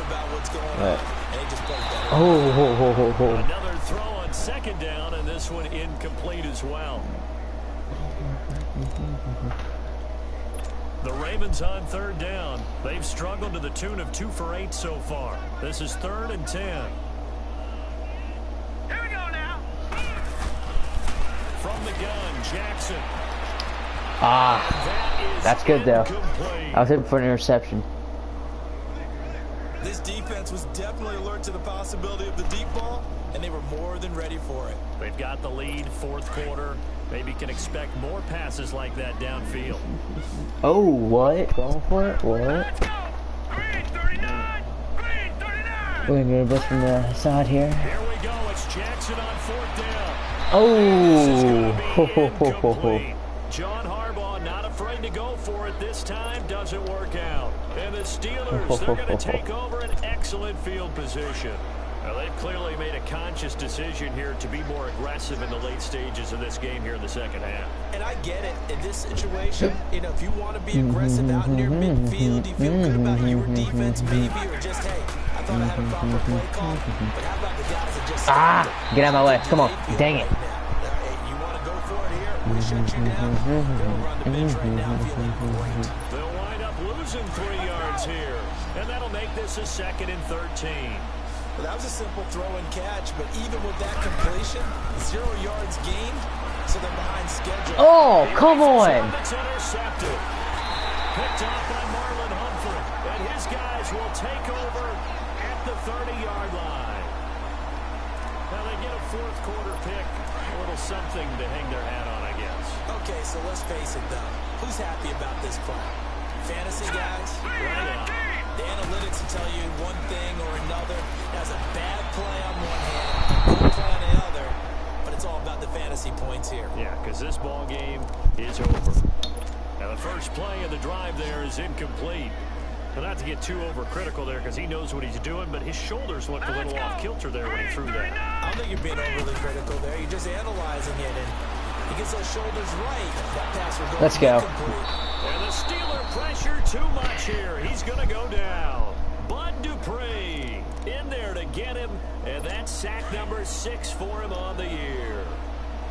Another throw on 2nd down, and this one incomplete as well. The Ravens on 3rd down. They've struggled to the tune of 2 for 8 so far. This is 3rd and 10. Here we go now. From the gun, Jackson. That's good though. I was hoping for an interception. This defense was definitely alert to the possibility of the deep ball, and they were more than ready for it. They've got the lead, 4th quarter. Maybe can expect more passes like that downfield. Oh, what? Going for it? What? Let's go! 3-39! 3-39! We're gonna get a blitz from the side here. Here we go. It's Jackson on 4th down. Oh! John Harbaugh not afraid to go for it this time. Doesn't work out. And the Steelers, they're going to take over an excellent field position. Now, they've clearly made a conscious decision here to be more aggressive in the late stages of this game here in the 2nd half. And I get it. In this situation, you know, if you want to be aggressive out near midfield, you feel good about your defense maybe, or just, hey, I thought I had a proper play call. But how about the guys that just... Get out of my way. Come on. Dang it. to shut you down, go around the bench right now feeling great. They'll wind up losing 3 yards here. And that'll make this a 2nd and 13. Well, that was a simple throw and catch, but even with that completion, 0 yards gained, so they're behind schedule. Oh, come on! It's intercepted. Picked off by Marlon Humphrey, and his guys will take over at the 30-yard line. Now they get a 4th quarter pick, a little something to hang their hat on, I guess. Okay, so let's face it, though. Who's happy about this play? Fantasy guys? Right on. The analytics will tell you one thing or another. That's a bad play on one hand, a good play on the other, but it's all about the fantasy points here. Yeah, because this ball game is over. Now the first play of the drive there is incomplete. Well, not to get too overcritical there because he knows what he's doing, but his shoulders looked a little off kilter there when he threw that. I don't think you're being overly critical there. You're just analyzing it, and he gets those shoulders right. That pass will go. Let's go. incomplete. And the Steeler pressure too much here. He's going to go down. Bud Dupree in there to get him, and that's sack number 6 for him on the year.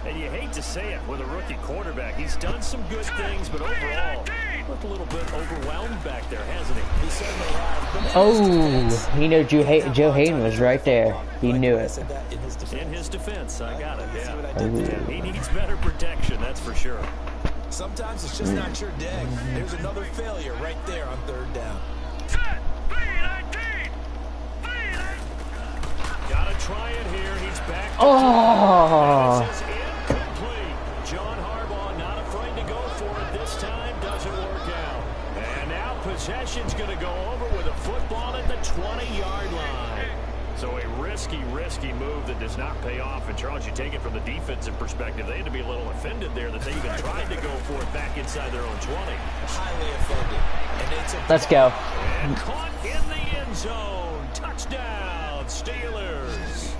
And you hate to say it with a rookie quarterback. He's done some good things, but overall, looked a little bit overwhelmed back there, hasn't he? He certainly has. Oh, you know Joe Hayden was right there. He knew it. In his defense, I got it, See what I yeah. did there? He needs better protection, that's for sure. Sometimes it's just not your day. There's another failure right there on 3rd down. Gotta try it here. He's back. Oh. This is incomplete. John Harbaugh not afraid to go for it this time. Doesn't work out. And now possession's going to go over with a football at the 20-yard line. So a risky move that does not pay off. And Charles, you take it from the defensive perspective, they had to be a little offended there that they even tried to go for it back inside their own 20. Highly offended. And they took Let's go. And caught in the end zone. Touchdown, Steelers.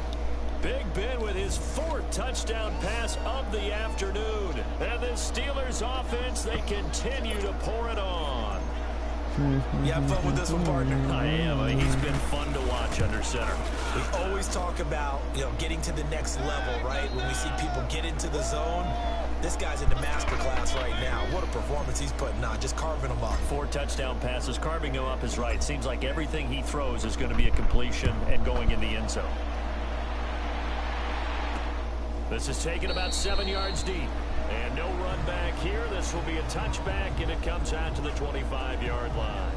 Big Ben with his 4th touchdown pass of the afternoon. And the Steelers offense, they continue to pour it on. You have fun with this one, partner? I am. He's been fun to watch under center. We always talk about, getting to the next level, right? When we see people get into the zone, this guy's in the master class right now. What a performance he's putting on, just carving them up. 4 touchdown passes. Carving him up is right. Seems like everything he throws is going to be a completion and going in the end zone. This is taken about 7 yards deep. And no run back here. This will be a touchback, and it comes out to the 25-yard line.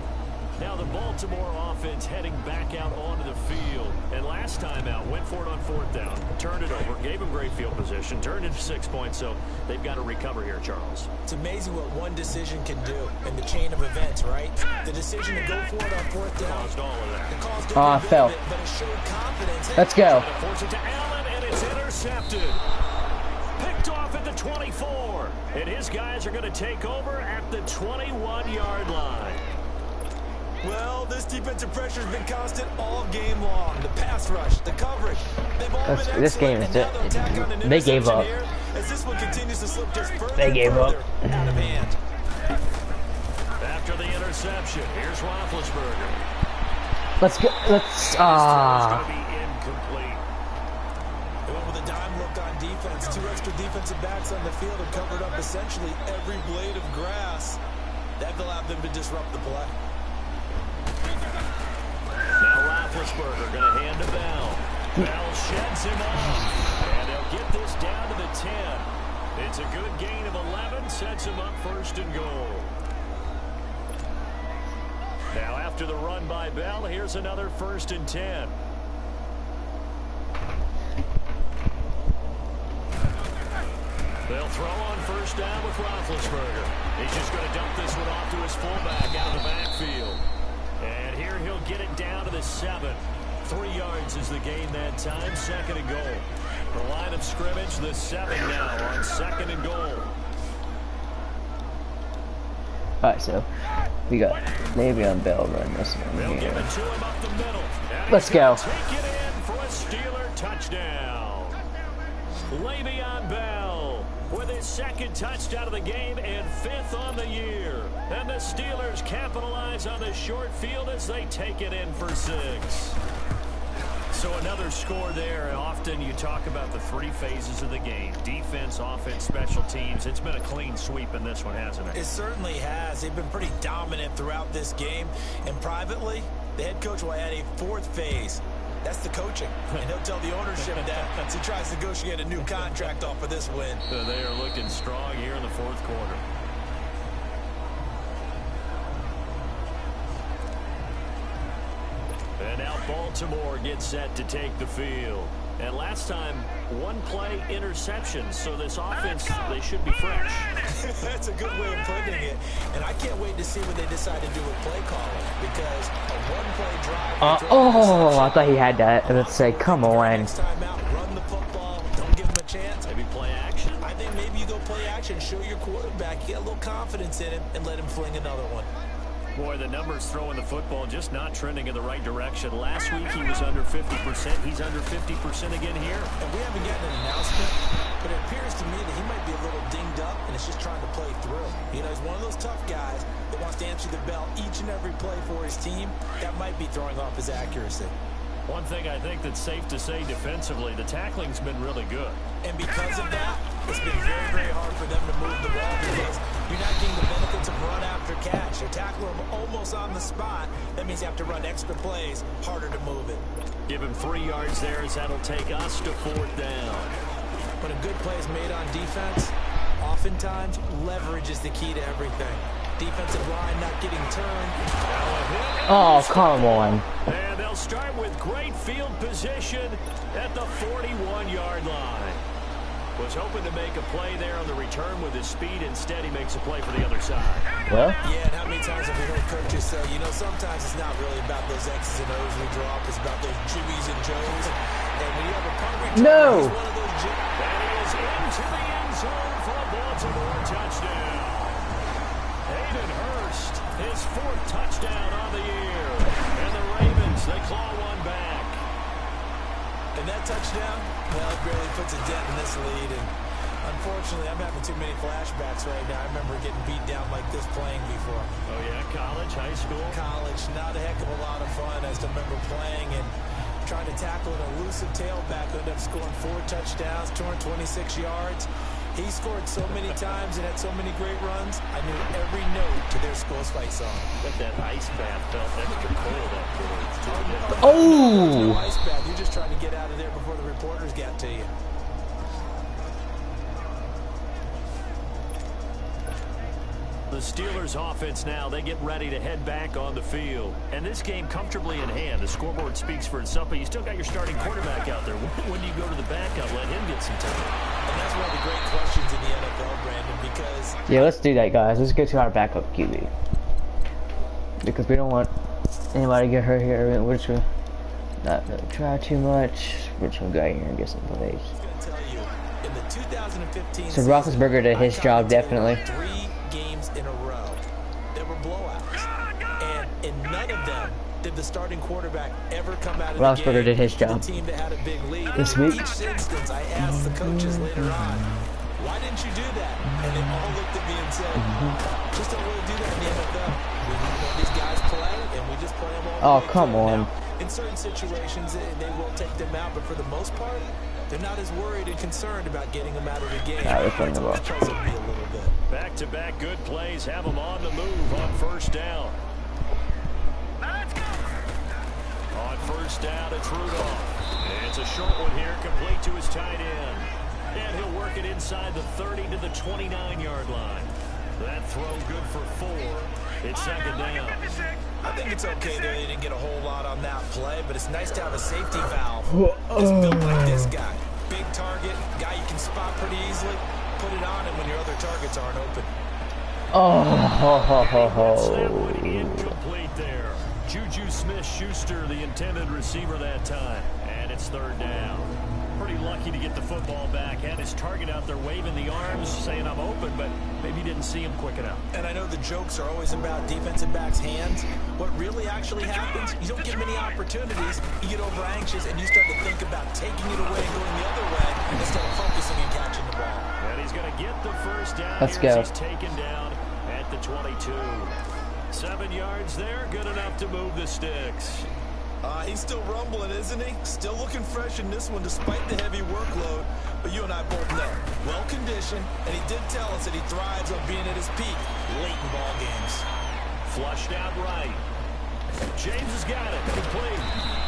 Now the Baltimore offense heading back out onto the field. And last time out, went for it on 4th down, turned it over, gave him great field position, turned into 6 points, so they've got to recover here, Charles. It's amazing what one decision can do in the chain of events, right? The decision to go for it on 4th down. Caused all of that. It caused Oh, I every bit fell. of it, but it showed confidence. Let's go. Force it to Allen, and it's intercepted. Picked off at the 24. And his guys are going to take over at the 21-yard line. Well, this defensive pressure has been constant all game long. The pass rush, the coverage, they've all been excellent. This game is And now they'll tack on an they gave interception up. here as this one continues to slip just further They and gave up. further out of hand. After the interception, here's Roethlisberger. Let's go. Let's. It's going to be incomplete. They went with a dime look on defense. 2 extra defensive backs on the field and covered up essentially every blade of grass. That allowed them to disrupt the play. Now Roethlisberger going to hand to Bell. Bell sheds him off. And they'll get this down to the 10. It's a good gain of 11. Sets him up 1st and goal. Now after the run by Bell, here's another 1st and 10. They'll throw on 1st down with Roethlisberger. He's just going to dump this one off to his fullback out of the backfield. And here he'll get it down to the 7. 3 yards is the gain that time. 2nd and goal. The line of scrimmage, the 7 now on 2nd and goal. Alright, so we got Le'Veon Bell running this They'll one give here. it to him up the middle. And Let's he's go. gonna take it in for a Steeler touchdown. Le'Veon Bell with his 2nd touchdown of the game and 5th on the year. And the Steelers capitalize on the short field as they take it in for 6. So another score there. Often you talk about the three phases of the game: defense, offense, special teams. It's been a clean sweep in this one, hasn't it? It certainly has. They've been pretty dominant throughout this game. And privately, the head coach will add a fourth phase. That's the coaching. And he'll tell the ownership that as he tries to negotiate a new contract off of this win. So they are looking strong here in the fourth quarter. And now Baltimore gets set to take the field. And last time, one play interception. So this offense, they should be fresh. That's a good way of putting it. And I can't wait to see what they decide to do with play calling. Because a one-play drive... Oh, I thought he had that. Let's say, come on. Next time out, run the football. Don't give him a chance. Maybe play action. I think maybe you go play action. Show your quarterback. Get a little confidence in him and let him fling another one. Boy, the numbers throwing the football just not trending in the right direction. Last week he was under 50%. He's under 50% again here. And we haven't gotten an announcement, but it appears to me that he might be a little dinged up and is just trying to play through. You know, he's one of those tough guys that wants to answer the bell each and every play for his team. That might be throwing off his accuracy. One thing I think that's safe to say defensively, the tackling's been really good. And because of that, it's been very, very hard for them to move the ball because you're not getting the benefits of run after catch. They're tackling him almost on the spot. That means you have to run extra plays, harder to move it. Give him 3 yards there as that'll take us to 4th down. When a good play is made on defense, oftentimes leverage is the key to everything. Defensive line not getting turned. Oh, come on. And they'll start with great field position at the 41-yard line. Was hoping to make a play there on the return with his speed. Instead, he makes a play for the other side. Well? Yeah, and how many times have we heard coaches say, you know, sometimes it's not really about those X's and O's we drop. It's about those Jimmies and Joes. And when you have a punt return, he's one of those Jimmies. And he is into the end zone for a Baltimore touchdown. Hayden Hurst, his 4th touchdown on the year. And the Ravens, they claw one back. And that touchdown, well, it barely puts a dent in this lead. And unfortunately, I'm having too many flashbacks right now. I remember getting beat down like this playing before. Oh, yeah? College, high school? College, not a heck of a lot of fun. I still remember playing and trying to tackle an elusive tailback who ended up scoring 4 touchdowns, 226 yards. He scored so many times and had so many great runs, I knew every note to their school's fight song. But that ice bath felt extra cold afterwards. Oh! No ice bath. You're just trying to get out of there before the reporters get to you. The Steelers offense now, they get ready to head back on the field. And this game comfortably in hand. The scoreboard speaks for itself, but you still got your starting quarterback out there. When do you go to the backup, let him get some time? And that's one of the great questions in the NFL, Brandon, because... Yeah, let's do that, guys. Let's get to our backup QB. Because we don't want anybody to get hurt here. We're just going to not really try too much. We're just going to go out here and get some plays. In the 2015 So Roethlisberger did his job, definitely. 3 games in a row. There were blowouts. And in none of them did the starting quarterback ever come out of the game. Roethlisberger did his job. The team that had a big lead. This week. Each instance, I asked the coaches later on, why didn't you do that? And they all looked at me and said, just don't really do that in the NFL. We let these guys play, and we just play them all. Oh, come on. Now, in certain situations, they will take them out, but for the most part, they're not as worried and concerned about getting them out of the game. They're playing the ball. Back-to-back good plays have them on the move on 1st down. On 1st down, it's Rudolph. It's a short one here, complete to his tight end. And he'll work it inside the 30 to the 29-yard line. That throw good for 4. It's 2nd down. I think it's okay that they didn't get a whole lot on that play, but it's nice to have a safety valve that's built like this guy. Big target, guy you can spot pretty easily. Put it on him when your other targets aren't open. That one incomplete there. Juju Smith-Schuster, the intended receiver that time. And it's 3rd down. Pretty lucky to get the football back. Had his target out there waving the arms, saying I'm open, but maybe didn't see him quick enough. And I know the jokes are always about defensive backs' hands. What really actually happens, you don't get many opportunities. You get over anxious, and you start to think about taking it away and going the other way instead of focusing and catching the ball. And he's going to get the 1st down. Let's go. He's taken down at the 22. 7 yards there, good enough to move the sticks. He's still rumbling, isn't he? Still looking fresh in this one despite the heavy workload. But you and I both know, well-conditioned, and he did tell us that he thrives on being at his peak late in ball games. Flushed out right. James has got it. Complete.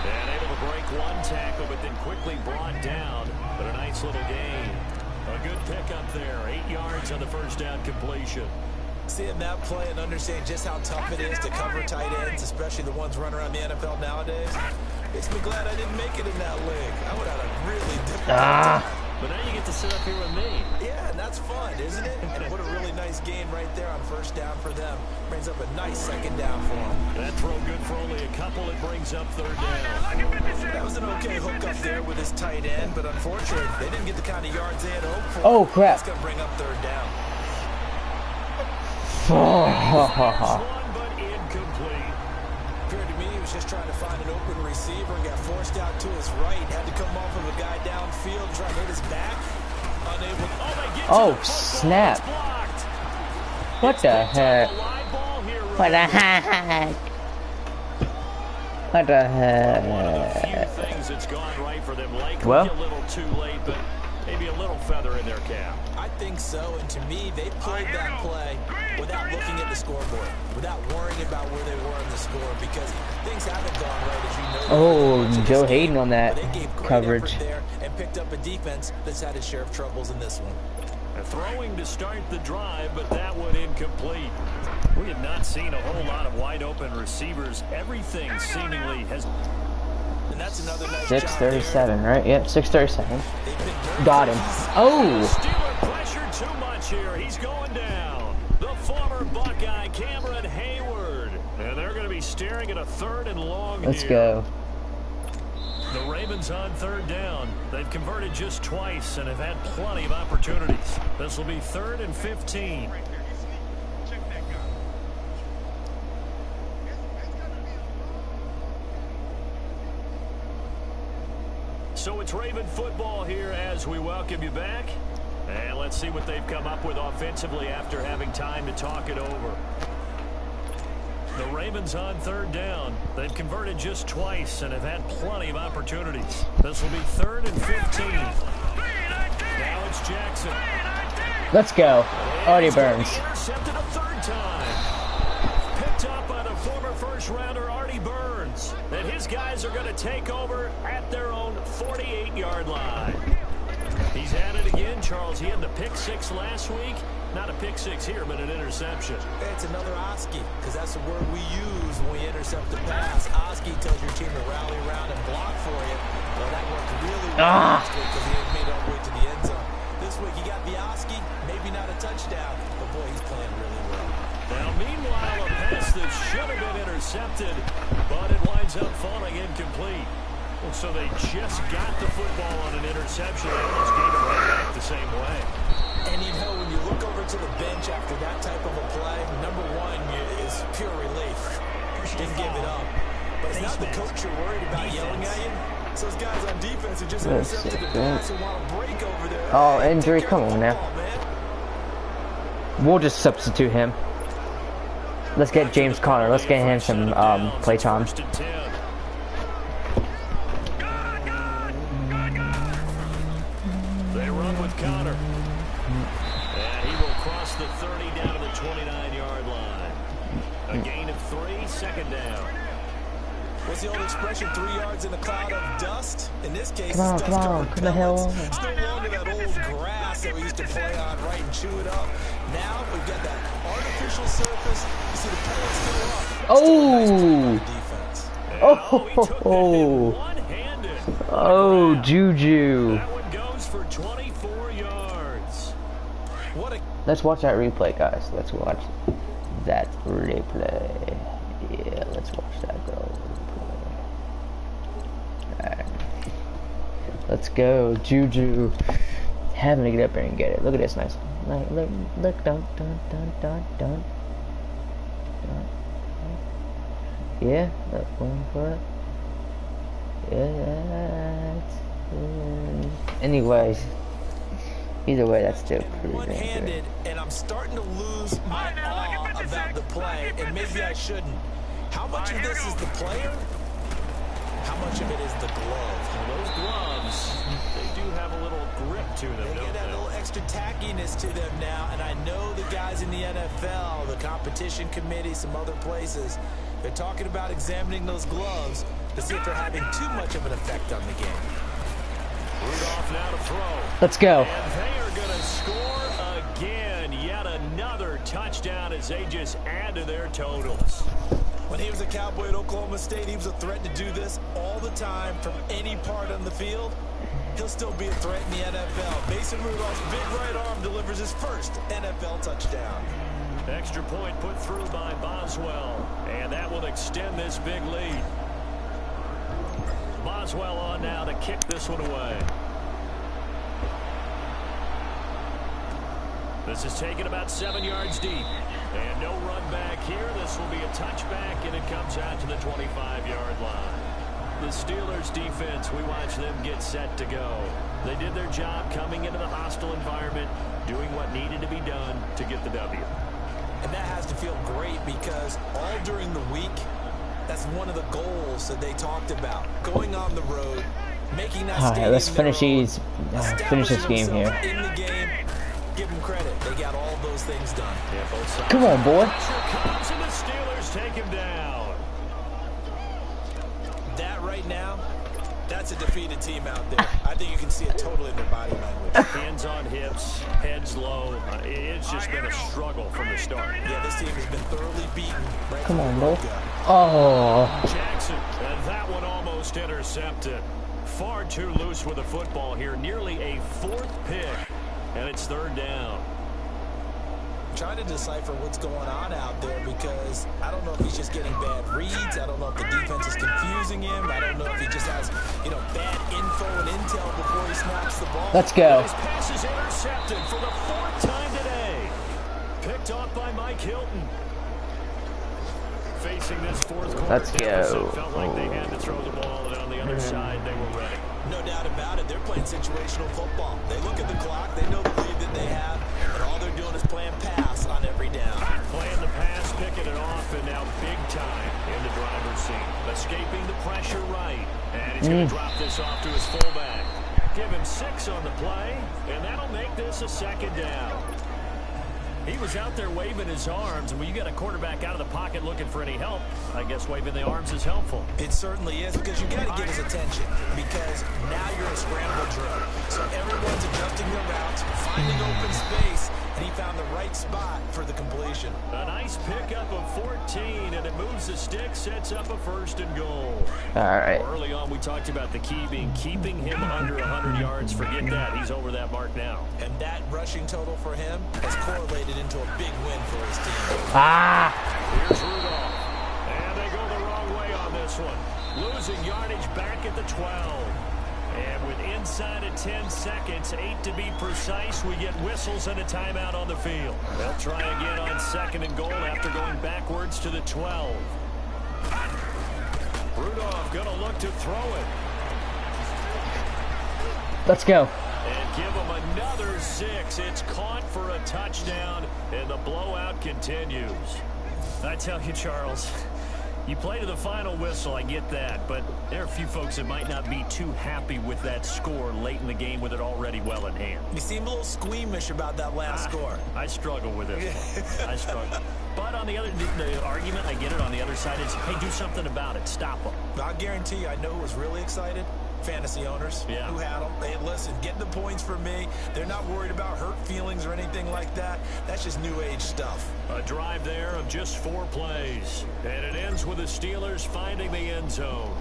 And able to break one tackle, but then quickly brought down. But a nice little gain. A good pickup there. 8 yards on the first down completion. Seeing that play and understanding just how tough it is to cover tight ends, especially the ones running around the NFL nowadays, makes me glad I didn't make it in that league. I would have had a really difficult time. But now you get to sit up here with me. Yeah, and that's fun, isn't it? And what a really nice gain right there on first down for them. Brings up a nice second down for them. That throw good for only a couple. It brings up third down. That was an okay hook up there with his tight end, but unfortunately, they didn't get the kind of yards they had hoped for. Oh, crap. That's going to bring up third down. But incomplete. Appeared to me he was just trying to find an open receiver and got forced out to his right. Had to come off of a guy downfield, trying to hit his back. Unable. Oh, snap. What the heck? What the heck? What the heck? Things that's gone right for them. Likely Well, a little too late, but maybe a little feather in their cap. I think so, and to me, they played that play without looking at the scoreboard, without worrying about where they were in the score, because things haven't gone right, as you know. Oh, Joe Hayden on that they gave great coverage. effort there and picked up a defense that's had its share of troubles in this one. Throwing to start the drive, but that one incomplete. We have not seen a whole lot of wide open receivers. Everything seemingly has. And that's another nice 6:37, right? Yep, 6:37. Got him. Oh! Steeler pressure too much here. He's going down. The former Buckeye, Cameron Hayward. And they're going to be staring at a third and long Let's here. go. The Ravens on third down. They've converted just twice and have had plenty of opportunities. This will be 3rd and 15. So it's Raven football here as we welcome you back. And let's see what they've come up with offensively after having time to talk it over. The Ravens on third down. They've converted just twice and have had plenty of opportunities. This will be 3rd and 15. Now it's Jackson. Let's go. Artie Burns. Intercepted a third time. Picked up by the former first-rounder Artie Burns. And his guys are going to take over at their own 48-yard line. He's at it again, Charles. He had the pick six last week. Not a pick six here, but an interception. It's another Oski, because that's the word we use when we intercept the pass. Oski tells your team to rally around and block for you. Well, that worked really well last week because he had made all the way to the end zone. This week he got the Oski, maybe not a touchdown, but boy, he's playing really well. Now, meanwhile, a pass that should have been intercepted, but it winds up falling incomplete. Well, so they just got the football on an interception. They almost gave it right back the same way. And you know, when you look over to the bench after that type of a play, number one is pure relief. Didn't give it up. But it's not the coach you're worried about yelling at you. It's those guys on defense who just intercepted the pass and want to break over there. Oh, injury. Come on now. We'll just substitute him. Let's get James Conner. Let's get him some play time. They run with Conner. And he will cross the 30 down to the 29-yard line. A gain of 3, 2nd down. What's the old expression, 3 yards in a cloud of dust? In this case, Come on, it's come dust on, covered come the hell pellets. on. It's no longer that old grass that we used to play on, right, and chew it up. Now we've got that artificial surface. You see the pellets still up. Oh! Defense. Oh! Oh, Juju. That one goes for 24 yards. What a Let's watch that replay, guys. Let's watch that replay. Yeah, let's watch that go. Alright. Let's go, Juju. Having to get up there and get it. Look at this, nice. Look, dun. Yeah, that's 1 foot. Yeah. Anyways, either way, that's still pretty one-handed, and I'm starting to lose my awe about the play, and maybe I shouldn't. How much of this is the player? How much of it is the glove? Well, those gloves, they do have a little grip to them, They don't get that they? little extra tackiness to them now, and I know the guys in the NFL, the competition committee, some other places, they're talking about examining those gloves to see if they're having too much of an effect on the game. Rudolph now to throw. Let's go. And they are going to score again. Yet another touchdown as they just add to their totals. When he was a Cowboy at Oklahoma State, he was a threat to do this all the time from any part on the field. He'll still be a threat in the NFL. Mason Rudolph's big right arm delivers his first NFL touchdown. Extra point put through by Boswell. And that will extend this big lead. Boswell on now to kick this one away. This is taken about 7 yards deep. And no run back here. This will be a touchback, and it comes out to the 25-yard line. The Steelers defense, we watch them get set to go. They did their job coming into the hostile environment, doing what needed to be done to get the W. And that has to feel great because all during the week, that's one of the goals that they talked about. Going on the road, making that stadium Let's finish these. Finish this game here. in the game. Give them credit. They got all those things done. Yeah, both sides. Come on, boy. Pressure comes, and the Steelers take him down. That right now, that's a defeated team out there. I think you can see it totally in their body language. Hands on hips, heads low. It's just been a struggle from the start. Yeah, this team has been thoroughly beaten. Right Come on, from the bro. get-go. Oh. Jackson, and that one almost intercepted. Far too loose with the football here. Nearly a fourth pick, and it's third down. Trying to decipher what's going on out there because I don't know if he's just getting bad reads. I don't know if the defense is confusing him. I don't know if he just has, bad info and intel before he snaps the ball. Let's go. His pass is intercepted for the fourth time today. Picked off by Mike Hilton. Facing this fourth quarter Let's go. deficit, felt like they had to throw the ball, and on the other side, they were ready. No doubt about it. They're playing situational football. They look at the clock. They know the lead that they have, and all they're doing is playing pass on every down. Playing the pass, picking it off, and now big time in the driver's seat. Escaping the pressure right, and he's going to drop this off to his fullback. Give him 6 on the play, and that'll make this a second down. He was out there waving his arms, and when you got a quarterback out of the pocket looking for any help, I guess waving the arms is helpful. It certainly is because you got to get his attention because now you're in scramble drill. So everyone's adjusting their routes, finding open space, and he found the right spot for the completion. A nice pickup of 14, and it moves the stick, sets up a first and goal. All right. Early on, we talked about the key being keeping him under 100 yards. Forget that. He's over that mark now. And that rushing total for him has correlated into a big win for his team. Ah. Here's Rudolph. And they go the wrong way on this one. Losing yardage back at the 12. And with inside of 10 seconds, 8 to be precise, we get whistles and a timeout on the field. They'll try again on second and goal after going backwards to the 12. Rudolph going to look to throw it. Let's go. And give him another 6. It's caught for a touchdown, and the blowout continues. I tell you, Charles, you play to the final whistle, I get that, but there are a few folks that might not be too happy with that score late in the game with it already well in hand. You seem a little squeamish about that last score. I struggle with this one. I struggle. But on the argument, I get it, on the other side is, hey, do something about it. Stop them. I'll guarantee you, I know who was really excited. Fantasy owners who had them. Hey, listen, get the points for me. They're not worried about hurt feelings or anything like that. That's just new age stuff. A drive there of just 4 plays. And it ends with the Steelers finding the end zone.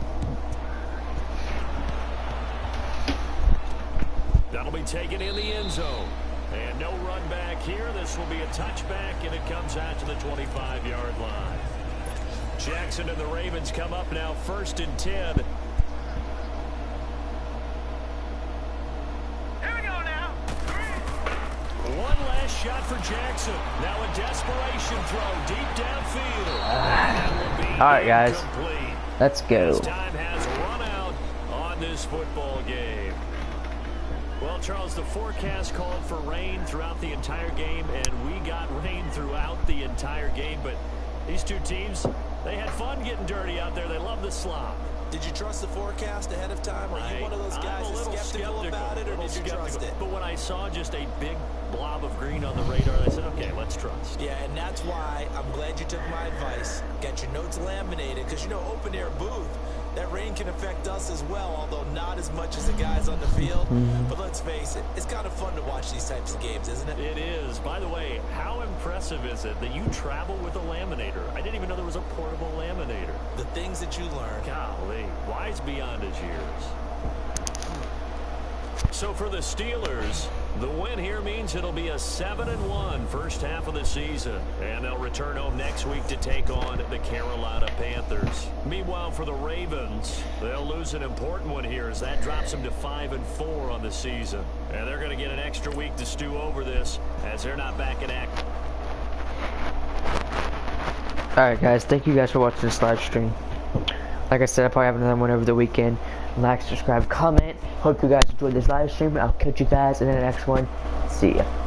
That'll be taken in the end zone. And no run back here. This will be a touchback, and it comes out to the 25-yard line. Jackson and the Ravens come up now 1st and 10. One last shot for Jackson. Now a desperation throw deep downfield. All right, guys. Incomplete. Let's go. As time has run out on this football game. Well, Charles, the forecast called for rain throughout the entire game, and we got rain throughout the entire game. But these two teams, they had fun getting dirty out there. They love the slop. Did you trust the forecast ahead of time? Are you one of those guys that's skeptical about it, or did you trust it? But when I saw just a big blob of green on the radar, I said, okay, let's trust. Yeah, and that's why I'm glad you took my advice. Get your notes laminated, because, you know, open-air booth, that rain can affect us as well, although not as much as the guys on the field. But let's face it, it's kind of fun to watch these types of games, isn't it? It is. By the way, how impressive is it that you travel with a laminator? I didn't even know there was a portable laminator. The things that you learn. Golly, wise beyond his years. So for the Steelers, the win here means it'll be a 7-1 first half of the season. And they'll return home next week to take on the Carolina Panthers. Meanwhile, for the Ravens, they'll lose an important one here as that drops them to 5-4 on the season. And they're going to get an extra week to stew over this as they're not back in action. Alright guys, thank you guys for watching this live stream. Like I said, I'll probably have another one over the weekend. Like, subscribe, comment. Hope you guys enjoyed this live stream. I'll catch you guys in the next one. See ya.